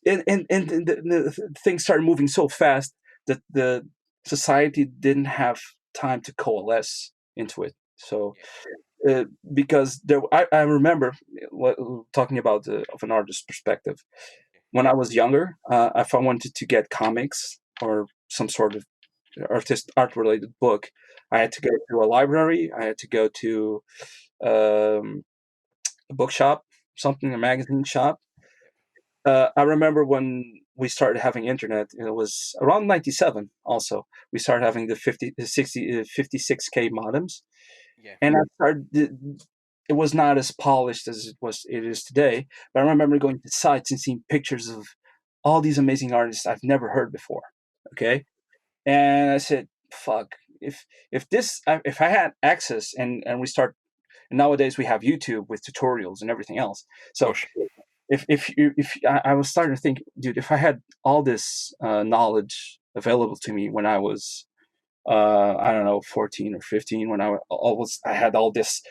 the things started moving so fast that the society didn't have time to coalesce into it. So yeah, because I remember talking about of an artist's perspective. yeah, When I was younger, if I wanted to get comics or some sort of art related book, I yeah, had to go to a library. I had to go to um, a bookshop, something, a magazine shop. yeah, I remember when we started having internet, it was around 97 also. We started having the 50, the 60, 56K modems. yeah, And I started, it was not as polished as it is today. But I remember going to sites and seeing pictures of all these amazing artists I've never heard before. Okay. And I said, fuck, if I had access and we start, and nowadays we have YouTube with tutorials and everything else. of So course. if I was starting to think, dude, if I had all this knowledge available to me when I was I don't know 14 or 15, when I had all this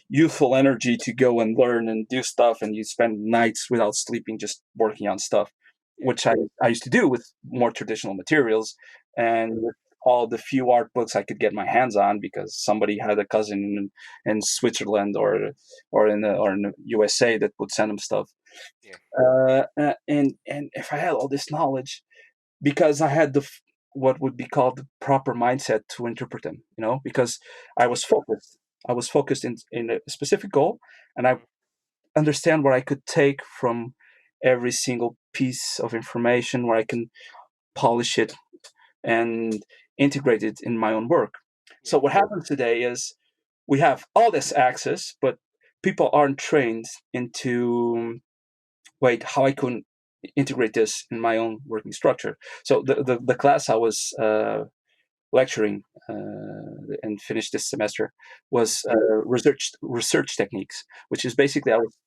youthful energy to go and learn and do stuff, and you spend nights without sleeping just working on stuff, Yeah, which I used to do with more traditional materials and with all the few art books I could get my hands on because somebody had a cousin in Switzerland or in the USA that would send them stuff. yeah, And if I had all this knowledge, because I had what would be called the proper mindset to interpret them, because I yeah, was focused. I was focused in a specific goal, and I mhm, understand what I could take from every single piece of information, where I can polish it and integrate it in my own work. yeah, So what happens today is we have all this access, but people aren't trained into wait, how I can integrate this in my own working structure. So the class I was lecturing and finished this semester mhm, was research techniques, which is basically I was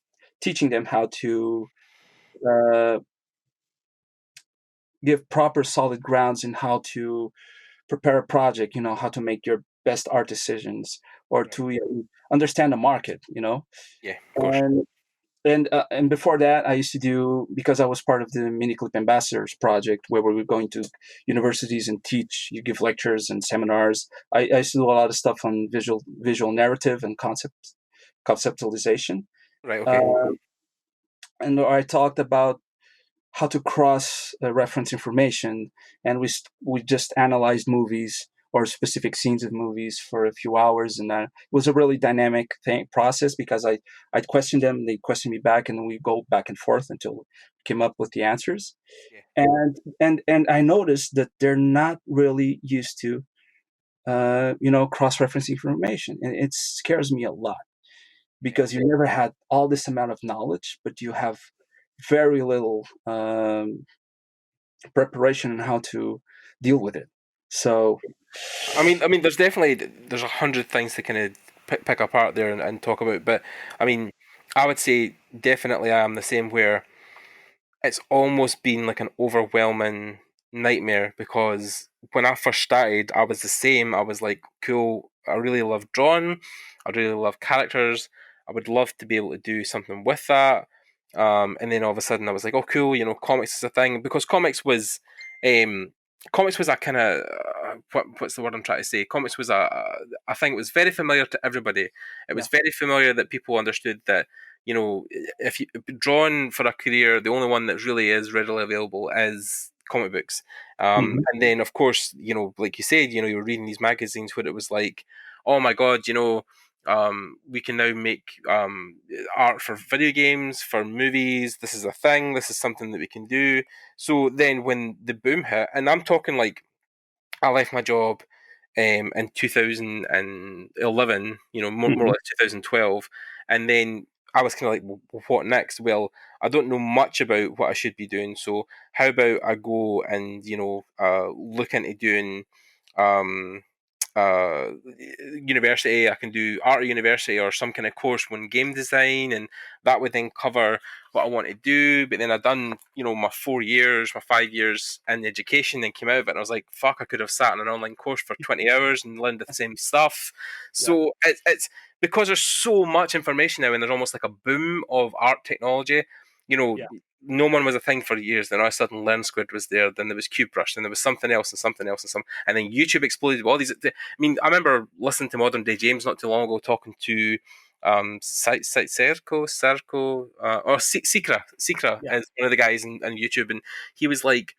teaching them how to uh, give proper solid grounds in how to prepare a project, how to make your best art decisions, or right, to even understand the market. yeah, of course, And before that, I used to do, because I was part of the Mini Clip Ambassadors project, where we were going to universities and teach. You give lectures and seminars. I used to do a lot of stuff on visual narrative and conceptualization. right, okay, Uh, and I talked about how to cross reference information, and we just analyzed movies or specific scenes of movies for a few hours, and it was a really dynamic process, because I'd question them, they question me back, and then we go back and forth until we came up with the answers. yeah, And I noticed that they're not really used to cross referencing information, and it scares me a lot, yeah, because you never had all this amount of knowledge, but you have very little preparation on how to deal with it. So I mean, there's 100 things to kind of pick apart there and talk about, but I mean, I would say definitely I am the same where it's almost been like an overwhelming nightmare because when I first started, I was the same. I was like, cool, I really love drawing, I really love characters, I would love to be able to do something with that. And then all of a sudden, I was like, oh, cool, comics is a thing because um, comics was a kind of what's the word I'm trying to say? Comics was a thing. It was very familiar to everybody. It yeah. was very familiar that people understood that if you drawn for a career, the only one that really is readily available is comic books. Hmm. And then, of course, like you said, you were reading these magazines where it was like, oh my god, we can now make art for video games, for movies. This is a thing. This is something that we can do. So then, when the boom hit, and I'm talking like I left my job in 2011, more Hmm. like 2012. And then I was kind of like, well, what next? Well, I don't know much about what I should be doing. So how about I go and, look into doing um, uh, university. I can do art at university or some kind of course in game design, and that would then cover what I want to do. But then I done, my 4 years, my 5 years in education, and came out of it, and I was like, fuck, I could have sat in an online course for 20 hours and learned the same stuff. Yeah. So it's because there's so much information now, and there's almost like a boom of art technology. You know, Yeah. no one was a thing for years. Then all of a sudden, Learn Squid was there. Then there was CubeBrush. Then there was something else and something else and something. And then YouTube exploded with all these. I mean, I remember listening to Modern Day James not too long ago talking to Serco, or Sikra Yeah. is one of the guys on YouTube, and he was like,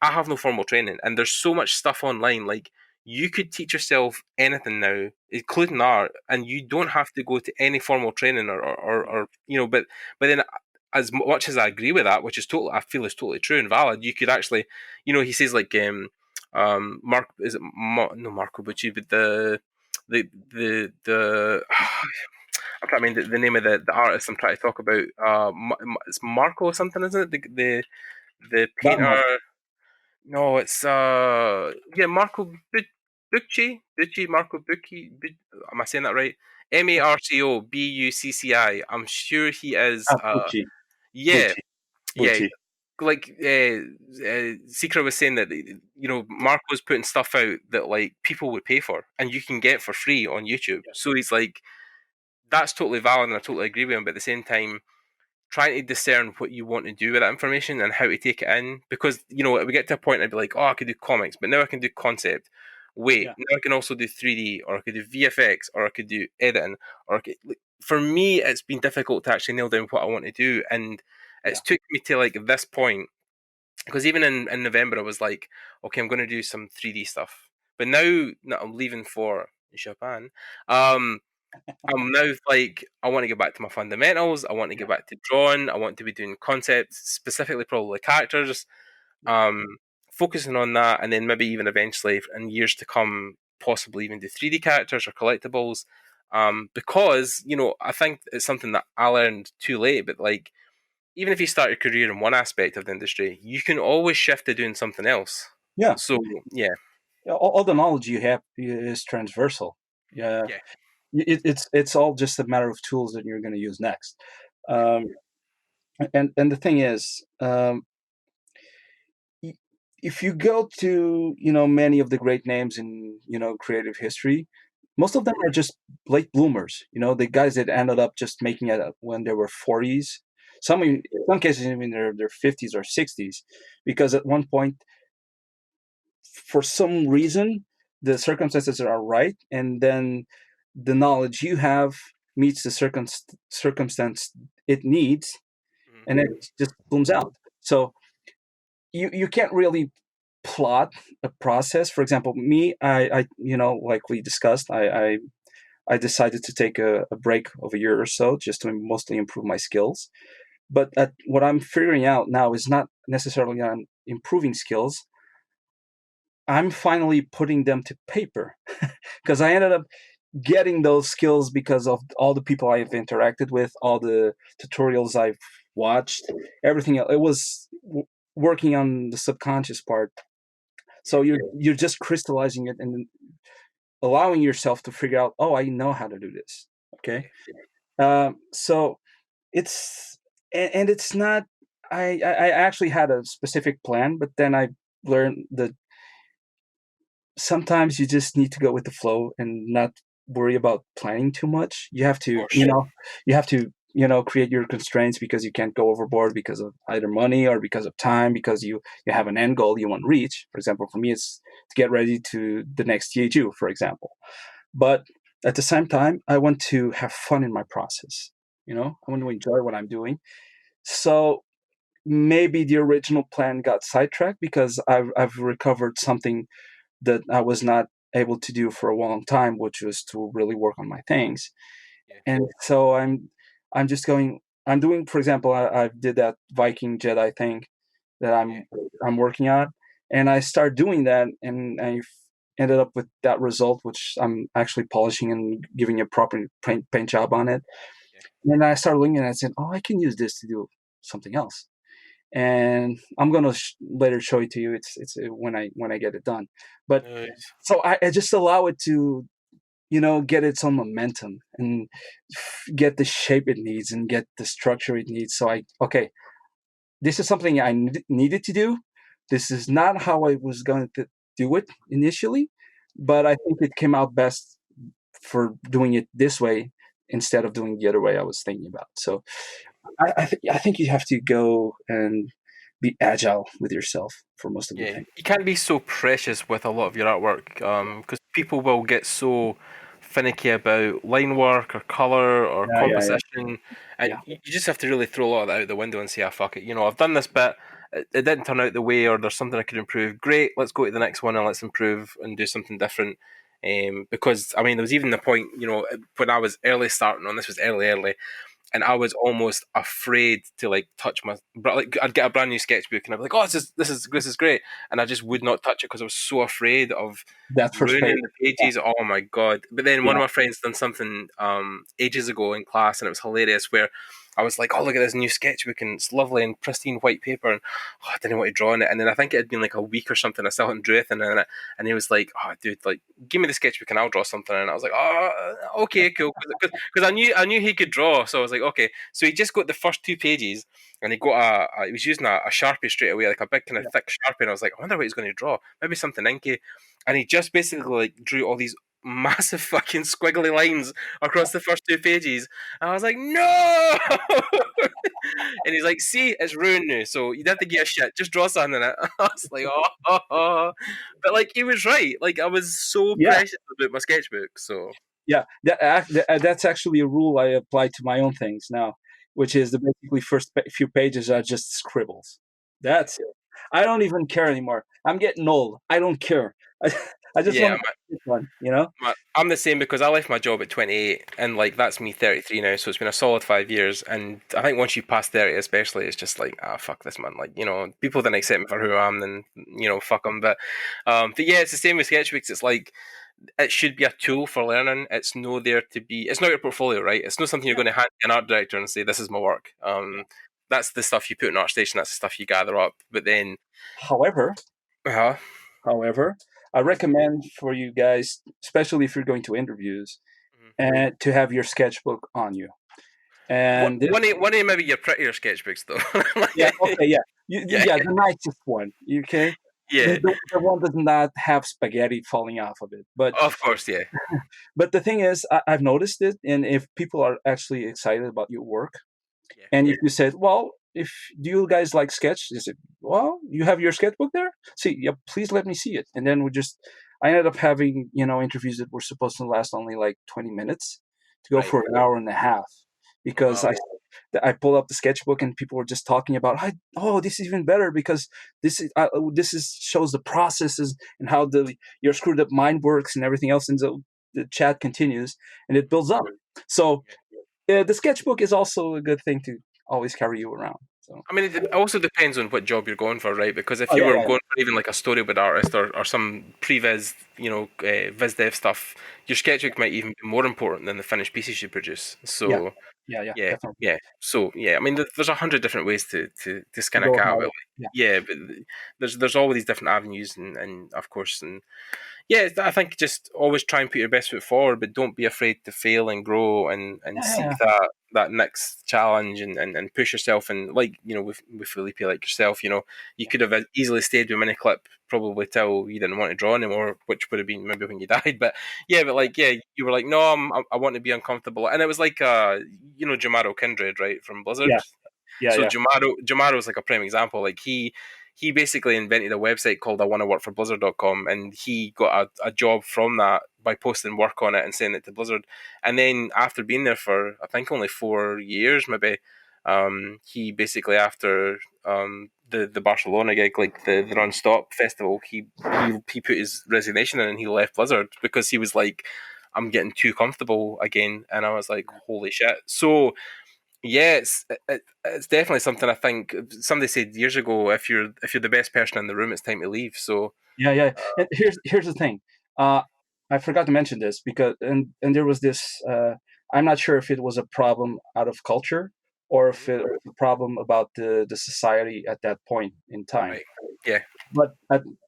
"I have no formal training, and there's so much stuff online. Like, you could teach yourself anything now, including art, and you don't have to go to any formal training or you know. But then, as much as I agree with that, which is totally, I feel is totally true and valid, you could actually, you know, he says like Mark, is it no Marco Bucci, but the I'm trying to mean the name of the artist I'm trying to talk about. It's Marco or something, isn't it? The painter. Batman. No, it's yeah, Marco Bucci, Marco Bucci. Am I saying that right? Marco Bucci. I'm sure he is. Gucci. Yeah, Gucci. yeah. Gucci. Like Secret was saying that, you know, Marco's putting stuff out that like people would pay for and you can get for free on YouTube. Yeah. So he's like, that's totally valid and I totally agree with him. But at the same time, trying to discern what you want to do with that information and how to take it in, because you know we get to a point I'd be like, oh, I could do comics, but now I can do concept. Wait, Yeah. now I can also do 3D, or I could do VFX, or I could do editing, or I could, for me, it's been difficult to actually nail down what I want to do, and it's Yeah. took me to like this point, because even in November I was like, okay, I'm going to do some 3D stuff, but now that I'm leaving for Japan, um, I'm now like, I want to get back to my fundamentals. I want to Yeah. get back to drawing. I want to be doing concepts, specifically probably characters, Yeah. um, focusing on that, and then maybe even eventually in years to come, possibly even do 3D characters or collectibles. Because, you know, I think it's something that I learned too late, but like, even if you start your career in one aspect of the industry, you can always shift to doing something else. Yeah. So, yeah, All the knowledge you have is transversal. Yeah. yeah, It's all just a matter of tools that you're going to use next. yeah, Um, and the thing is, if you go to many of the great names in creative history, most of them are just late bloomers. The guys that ended up just making it up when they were 40s. In some cases even their 50s or 60s, because at one point, for some reason, the circumstances are right, and then the knowledge you have meets the circumstance it needs, mhm, and it just blooms out. So you can't really plot a process. For example, me, I like we discussed, I decided to take a break of a year or so just to mostly improve my skills. But what I'm figuring out now is not necessarily on improving skills. I'm finally putting them to paper because I ended up getting those skills because of all the people I've interacted with, all the tutorials I've watched, everything else. It was working on the subconscious part. yeah, So you're just crystallizing it and allowing yourself to figure out, oh, I know how to do this. Okay. yeah, So it's and it's not. I actually had a specific plan, but then I learned that sometimes you just need to go with the flow and not worry about planning too much. You have of to, course, create your constraints because you can't go overboard because of either money or because of time, because you have an end goal you want to reach. For example, for me, it's to get ready to the next THU, for example. But at the same time, I want to have fun in my process. I want to enjoy what I'm doing. So maybe the original plan got sidetracked because I've recovered something that I was not able to do for a long time, which was to really work on my things. yeah, And so I'm just going. I'm doing, for example, I did that Viking Jedi thing that yeah, I'm working on, and I start doing that, and I ended up with that result, which I'm actually polishing and giving a proper paint job on it. yeah. And then I started looking and I said, oh, I can use this to do something else. And I'm gonna later show it to you. It's when I get it done. But Nice. so I just allow it to get its own momentum and get the shape it needs and get the structure it needs. So okay, this is something I needed to do. This is not how I was going to do it initially, but I think it came out best for doing it this way instead of doing the other way I was thinking about. So I think you have to go and be agile with yourself for most of the Yeah, thing. you can't be so precious with a lot of your artwork, because people will get so finicky about line work or color or Yeah. composition, and Yeah. you just have to really throw a lot of that out the window and say, "Ah, fuck it." I've done this bit, it didn't turn out the way, or there's something I could improve. Great, let's go to the next one and let's improve and do something different. Because I mean, there was even the point, when I was early starting on this was early, and I was almost afraid to like touch my. But like, I'd get a brand new sketchbook, and I'd be like, "Oh, this is great," and I just would not touch it because I was so afraid of That first page. ruining the pages. Oh my god! But then one Yeah. of my friends done something ages ago in class, and it was hilarious. Where I was like, "Oh, look at this new sketchbook, and it's lovely and pristine white paper," and I didn't want to draw on it. And then I think it had been like a week or something. I still hadn't drew anything in it, and he was like, "Oh, dude, like, give me the sketchbook and I'll draw something." And I was like, "Oh, okay, cool," because I knew he could draw, so I was like, "Okay." So he just got the first two pages, and he got he was using a sharpie straight away, like a big kind of Yeah. thick sharpie, and I was like, "I wonder what he's going to draw. Maybe something inky." And he just basically like drew all these massive fucking squiggly lines across the first two pages. And I was like, no! And he's like, see, it's ruined now, so you don't have to give a shit. Just draw something in it. I was like, oh. But like, he was right. Like, I was so Yeah. precious about my sketchbook. So, Yeah. That's actually a rule I apply to my own things now, which is the basically first few pages are just scribbles. That's it. I don't even care anymore. I'm getting old. I don't care. I just want yeah, to get one, you know? I'm the same because I left my job at 28, and like that's me 33 now, so it's been a solid 5 years. And I think once you pass 30, especially, it's just like, ah, fuck this, man. Like, people didn't accept me for who I am, then fuck them. But yeah, it's the same with sketchbooks. It's like it should be a tool for learning. It's no there to be. It's not your portfolio, right? It's not something you're going to hand to an art director and say, "This is my work." That's the stuff you put in ArtStation. That's the stuff you gather up. But then, However, uh, however, I recommend for you guys, especially if you're going to interviews, and to have your sketchbook on you. And this, one of maybe your prettier sketchbooks though. yeah, okay, yeah, Yeah, yeah, the nicest one. Okay, yeah. the one does not have spaghetti falling off of it. Of course, yeah. But the thing is, I've noticed it, and if people are actually excited about your work, Yeah. and if you said, "Well, if do you guys like sketch?" They said, "Well, you have your sketchbook there. See, yeah, please let me see it." And then I ended up having interviews that were supposed to last only like 20 minutes to go Right. for an hour and a half because Wow. I pulled up the sketchbook and people were just talking about, "Oh, this is even better because this is shows the processes and how the your screwed up mind works and everything else." And so the chat continues and it builds up. So the sketchbook is also a good thing to always carry you around. So, I mean, it also depends on what job you're going for, right? Because if oh you yeah, were yeah, going for even like a storyboard artist or some previs, viz dev stuff, your sketchbook might even be more important than the finished pieces you produce. yeah, So, yeah, yeah, definitely yeah. So, yeah, I mean, there's 100 different ways to to skin a go cat. about But it. Yeah, yeah, but there's all these different avenues, and of course, and yeah, I think just always try and put your best foot forward, but don't be afraid to fail and grow and yeah, yeah, seek that next challenge and push yourself. And like with Felipe, like yourself, you yeah, could have easily stayed with Miniclip probably till you didn't want to draw anymore, which would have been maybe when you died. But yeah, but yeah, like yeah, you were like, no, I want to be uncomfortable, and it was like Jamaro Kindred, right, from Blizzard. yeah, yeah, So yeah, Jamaro is like a prime example. Like he basically invented a website called I Want to Work for Blizzard.com, and he got a job from that by posting work on it and sending it to Blizzard. And then after being there for I think only 4 years, maybe, he basically after the Barcelona gig, like the Non-Stop festival, he put his resignation in and he left Blizzard because he was like, I'm getting too comfortable again, and I was like, holy shit. So yeah, it's definitely something I think somebody said years ago. If you're the best person in the room, it's time to leave. So yeah, yeah. And here's the thing. Uh, I forgot to mention this because and there was this. I'm not sure if it was a problem out of culture or if it was a problem about the society at that point in time. right, yeah, But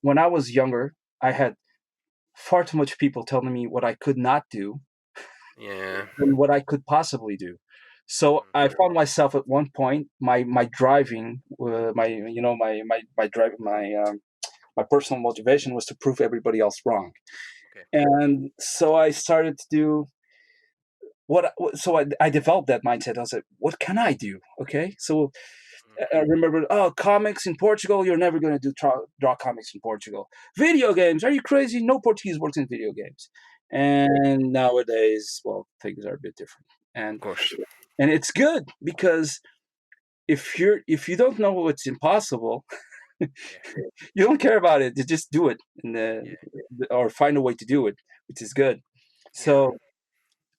when I was younger, I had far too much people telling me what I could not do yeah, than what I could possibly do. So I found myself at one point, my driving, my driving, my personal motivation was to prove everybody else wrong, okay, and so I started to do I developed that mindset. I was like, what can I do? Okay, so Mm. I remember, oh, comics in Portugal, you're never going to draw comics in Portugal. Video games, are you crazy? No Portuguese works in video games. And nowadays, well, things are a bit different, Of and course. it's good because if you don't know what's impossible, Yeah. you don't care about it. You just do it, Yeah. or find a way to do it, which is good. Yeah. So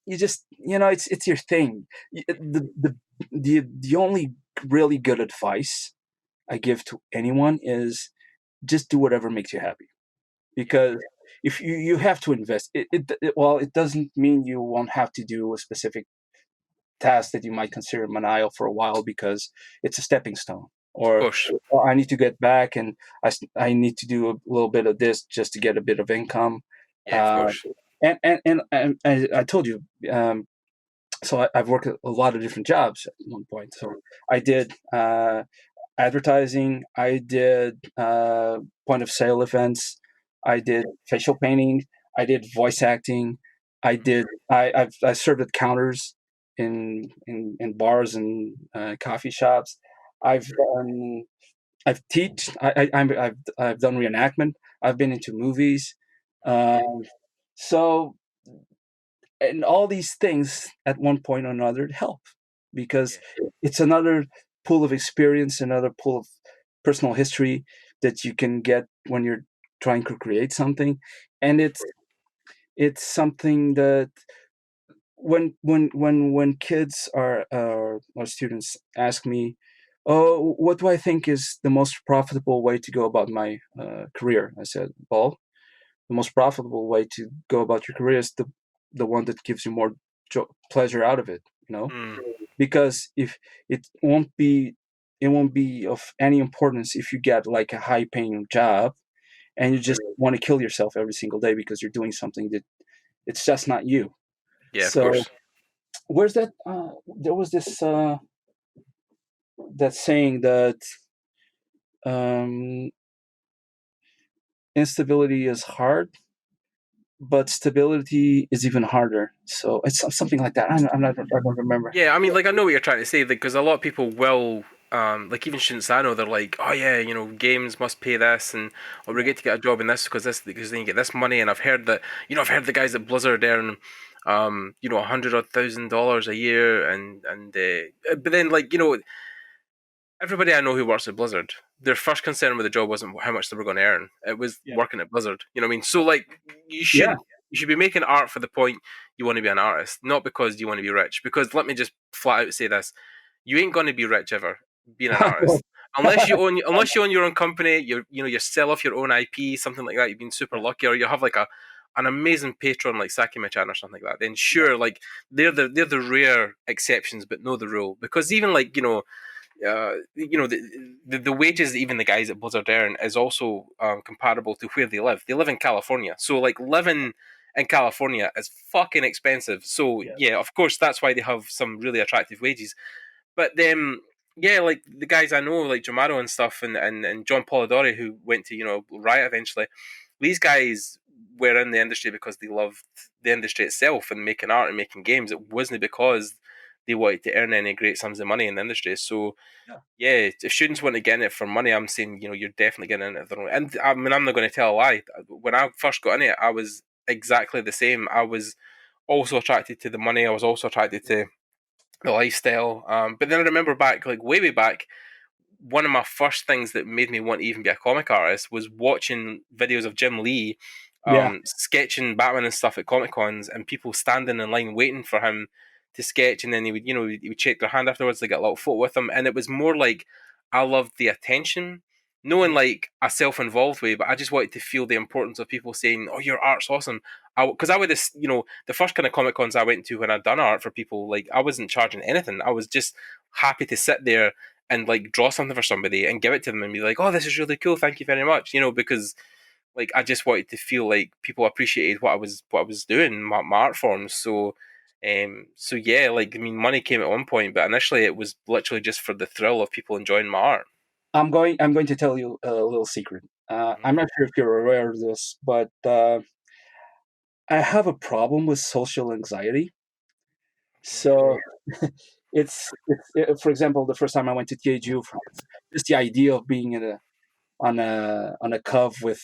you just it's your thing. The only really good advice I give to anyone is just do whatever makes you happy. Yeah. Because if you have to invest, well, it doesn't mean you won't have to do a specific task that you might consider maniacal for a while because it's a stepping stone. Of Or course. I need to get back, and I need to do a little bit of this just to get a bit of income. Yeah. Of Uh, course. and I told you, so I've worked a lot of different jobs at one point. So I did advertising, I did point of sale events, I did facial painting, I did voice acting, I served at counters in bars and coffee shops. I've done I've teach I've done reenactment. I've been into movies. Um, so and all these things at one point or another help because Yeah. it's another pool of experience, another pool of personal history that you can get when you're trying to create something. And it's something that when kids or students ask me, oh, what do I think is the most profitable way to go about my career, I said, well, the most profitable way to go about your career is the one that gives you more pleasure out of it, Mm. because if it won't be of any importance if you get like a high paying job and you Mm. just want to kill yourself every single day because you're doing something that it's just not you. Yeah. Of So course. where's that there was this that saying that um instability is hard, but stability is even harder. So it's something like that. I don't remember. Yeah, I mean, like I know what you're trying to say, because a lot of people will, like even students I know, they're like, oh yeah, games must pay this, and or we Yeah, get to get a job in this because then you get this money, and I've heard that, I've heard the guys at Blizzard earn, $100,000 a year, and but then like everybody I know who works at Blizzard, their first concern with the job wasn't how much they were going to earn. It was yeah, working at Blizzard. You know what I mean? So like you yeah. should you should be making art for the point you want to be an artist, not because you want to be rich. Because let me just flat out say this: you ain't going to be rich ever being an artist. Unless you own your own company, you sell off your own IP, something like that. You've been super Yeah, lucky, or you have like an amazing patron like Sakima-chan or something like that. Then yeah, sure, like they're the rare exceptions, but no the rule. Because even like the wages that even the guys at Blizzard earn is also comparable to where they live. They live in California, so like living in California is fucking expensive. So yeah, yeah, of course that's why they have some really attractive wages. But then yeah, like the guys I know, like Jomaro and stuff, and John Polidori, who went to Riot eventually. These guys were in the industry because they loved the industry itself and making art and making games. It wasn't because they wanted to earn any great sums of money in the industry. So yeah. yeah, if students want to get in it for money, I'm saying you're definitely getting in it. And I mean, I'm not going to tell a lie. When I first got in it, I was exactly the same. I was also attracted to the money. I was also attracted to the lifestyle. But then I remember back, like way back, one of my first things that made me want to even be a comic artist was watching videos of Jim Lee Yeah. sketching Batman and stuff at Comic Cons, and people standing in line waiting for him to sketch, and then he would shake their hand afterwards to get a little photo with him, and it was more like I loved the attention, no in Yeah. like a self-involved way, but I just wanted to feel the importance of people saying, "Oh, your art's awesome." Because I would have, the first kind of Comic Cons I went to when I'd done art for people, like I wasn't charging anything. I was just happy to sit there and like draw something for somebody and give it to them and be like, "Oh, this is really cool. Thank you very much." Because like I just wanted to feel like people appreciated what I was doing, my art forms. So yeah, like I mean, money came at one point, but initially it was literally just for the thrill of people enjoying my art. I'm going to tell you a little secret. Mhm. I'm not sure if you're aware of this, but I have a problem with social anxiety. Yeah. So for example, the first time I went to THU, just the idea of being on a cove with,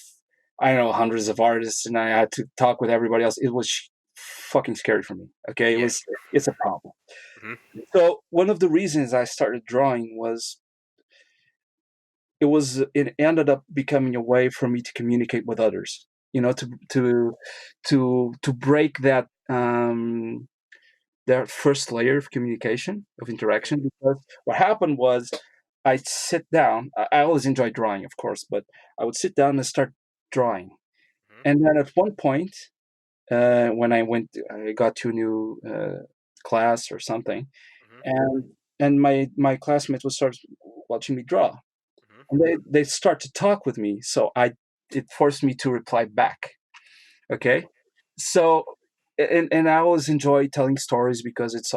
I don't know, hundreds of artists, and I had to talk with everybody else. It was fucking scary for me. Okay, Yeah. it's a problem. Hmm. So one of the reasons I started drawing was it ended up becoming a way for me to communicate with others. You know, to break that first layer of communication, of Okay. interaction. Because what happened was, I'd sit down. I always enjoyed drawing, of course, but I would sit down and start drawing. Hmm. And then at one point, when I got to a new class or something, Hmm. and my classmates would start watching me draw, Hmm. and they start to talk with me. So it forced me to reply back. Okay. Okay, so and I always enjoy telling stories because it's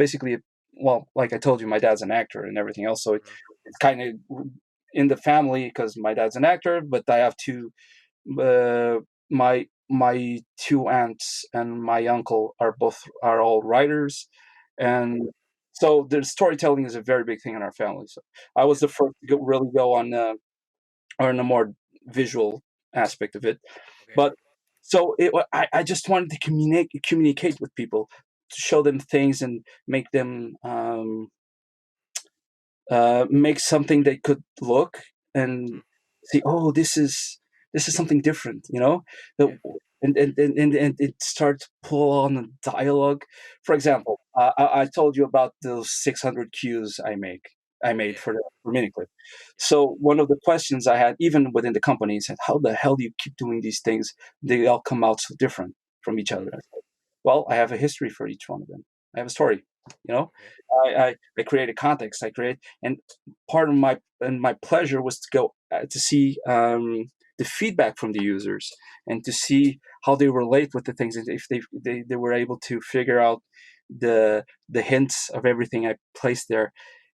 basically, well, like I told you, my dad's an actor and everything else, so Hmm. it's kind of in the family because my dad's an actor, but I have two uh, my two aunts and my uncle are all writers, Okay. and so the storytelling is a very big thing in our family. So I was Yeah. the first to really go on a more visual aspect of it. Okay. But so I just wanted to communicate with people, to show them things and make them make something they could look and Hmm. see. Oh, this is something different, you know. Yeah. The- and it starts to pull on a dialogue. For Hmm. example, I told you about those 600 cues I made Yeah. for miniclip. Yeah. So one of the questions I had, even within the company, said, "How the hell do you keep doing these things? They all come out so different from each other." Hmm. I said, well, I have a history for each one of them. I have a story. You know, Okay. I create a context. I create, and part of my pleasure was to go to see the feedback from the users and to see how they relate with the things, and if they were able to figure out the hints of everything I placed there,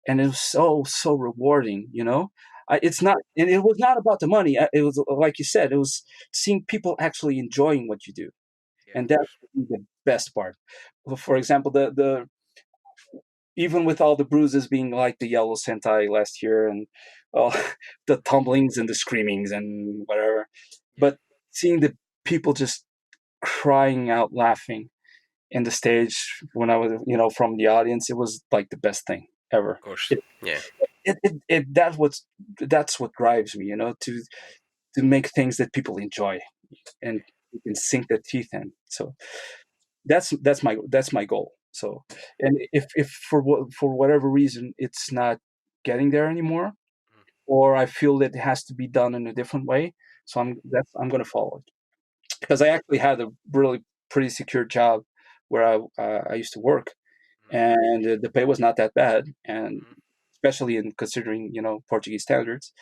and it was so rewarding. You know, it's not, and it was not about the money. It was like you said, it was seeing people actually enjoying what you do, Yeah. Of and that's course. the best part. For example, the even with all the bruises being like the yellow sentai last year, and oh, the tumblings and the screamings and whatever, Yeah. but seeing the people just crying out laughing in the stage when I was, from the audience, it was like the best thing ever. Of course. It, Yeah. that's what drives me, to make things that people enjoy and Yeah. you can sink their teeth in. So that's my goal. So, and if for whatever reason it's not getting there anymore, Mhm. or I feel that it has to be done in a different way, so Yeah. I'm going to follow it, because I Yeah. actually had a really pretty secure job where I used to work, Mhm. and the pay was not that bad, and Mhm. especially in considering Portuguese standards.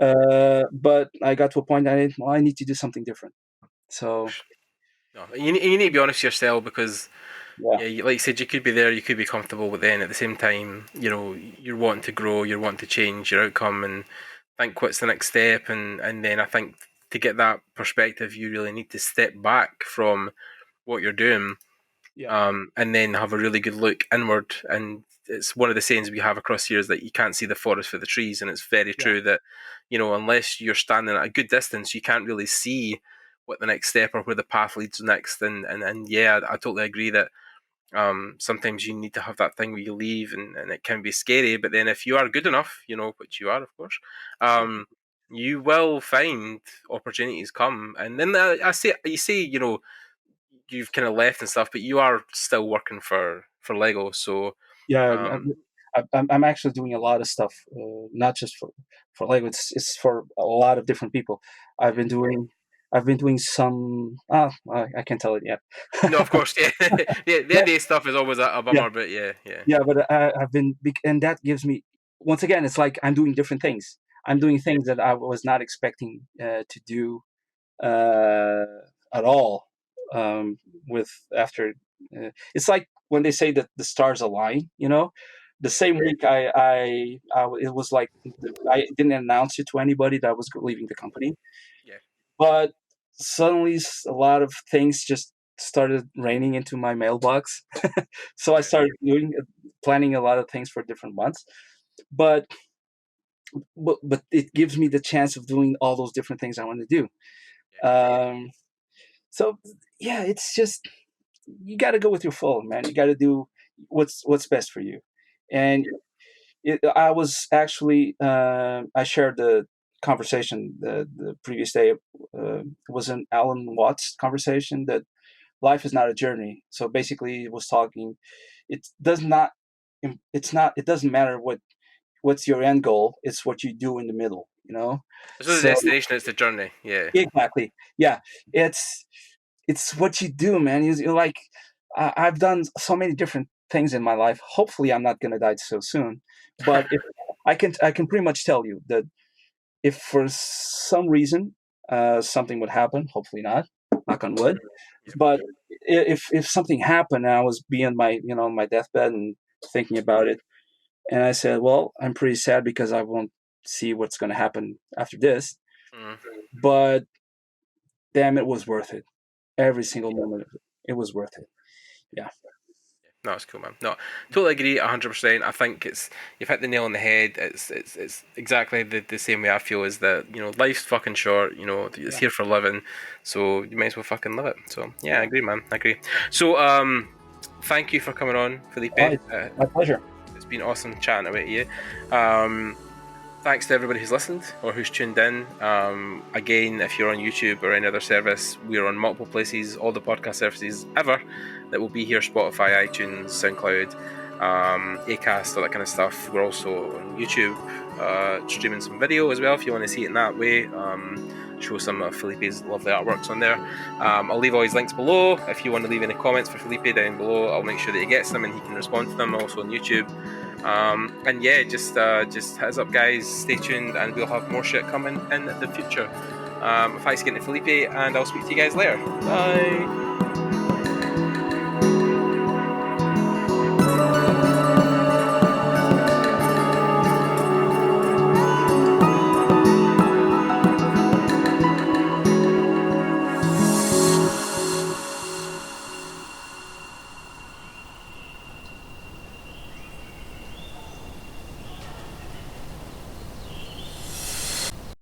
Yeah. But I got to a point that I need to do something different. Of So course. No, you need to be honest with yourself because yeah, yeah, like you said, you could be there, you could be comfortable, but then at the same time, you're wanting to grow, you're wanting to change your outcome, and think what's the next step, and then I think to get that perspective, you really need to step back from what you're doing, yeah, and then have a really good look inward. And it's one of the sayings we have across here is that you can't see the forest for the trees, and it's very yeah, true that unless you're standing at a good distance, you can't really see what the next step or where the path leads next. And yeah, I totally agree that sometimes you need to have that thing where you leave, and it can be scary. But then if you are good enough, which you are, of course, sure, you will find opportunities come. And then I say, you say, you've kind of left and stuff, but you are still working for Lego. So, yeah. um, I'm actually doing a lot of stuff, not just for Lego. It's for a lot of different people. I've yeah. been doing I've been doing some. I can't tell it yet. No, of course, yeah. The But, NDA stuff is always a yeah, bummer, but yeah, yeah, yeah. But I've been, and that gives me, once again, it's like I'm doing different things. I'm yeah, doing things that I was not expecting to do uh, at all. Um, with after, it's like when they say that the stars align. The yeah, same week it was like I didn't announce it to anybody that I was leaving the company, yeah. but suddenly a lot of things just started raining into my mailbox. So I started planning a lot of things for different months. But it gives me the chance of doing all those different things I want to do. So yeah, it's just, you got to go with your flow, man. You got to do what's best for you. And I was actually I shared the conversation the previous day. It was an Alan Watts conversation that life is not a journey. So basically, it was talking. It does not. It's not. It doesn't matter what's your end goal. It's what you do in the middle. It's not the destination; it's the journey. Yeah. Exactly. Yeah. It's what you do, man. You're like, I've done so many different things in my life. Hopefully, I'm not going to die so soon. But if I can pretty much tell you that if for some reason something would happen, hopefully not, knock on wood. But if something happened and I was being my deathbed and thinking about it, and I said, well, I'm pretty sad because I won't see what's going to happen after this. But damn, it was worth it. Every single moment of it. It was worth it. Yeah. No, it's cool, man. No, totally agree, 100%. I think you've hit the nail on the head. It's exactly the same way I feel. Is that life's fucking short. It's here for living, so you might as well fucking live it. So yeah, I agree, man. I agree. So thank you for coming on, Filipe. My pleasure. It's been awesome chatting about you. Thanks to everybody who's listened or who's tuned in. Again, if you're on YouTube or any other service, we're on multiple places, all the podcast services ever that will be here: Spotify, iTunes, Soundcloud, Acast, all that kind of stuff. We're also on YouTube, streaming some video as well if you want to see it in that way. Show some of Filipe's lovely artworks on there. I'll leave all his links below. If you want to leave any comments for Filipe down below, I'll make sure that he gets them and he can respond to them also on YouTube. And yeah, just heads up, guys. Stay tuned, and we'll have more shit coming in the future. Thanks again to Filipe, and I'll speak to you guys later. Bye.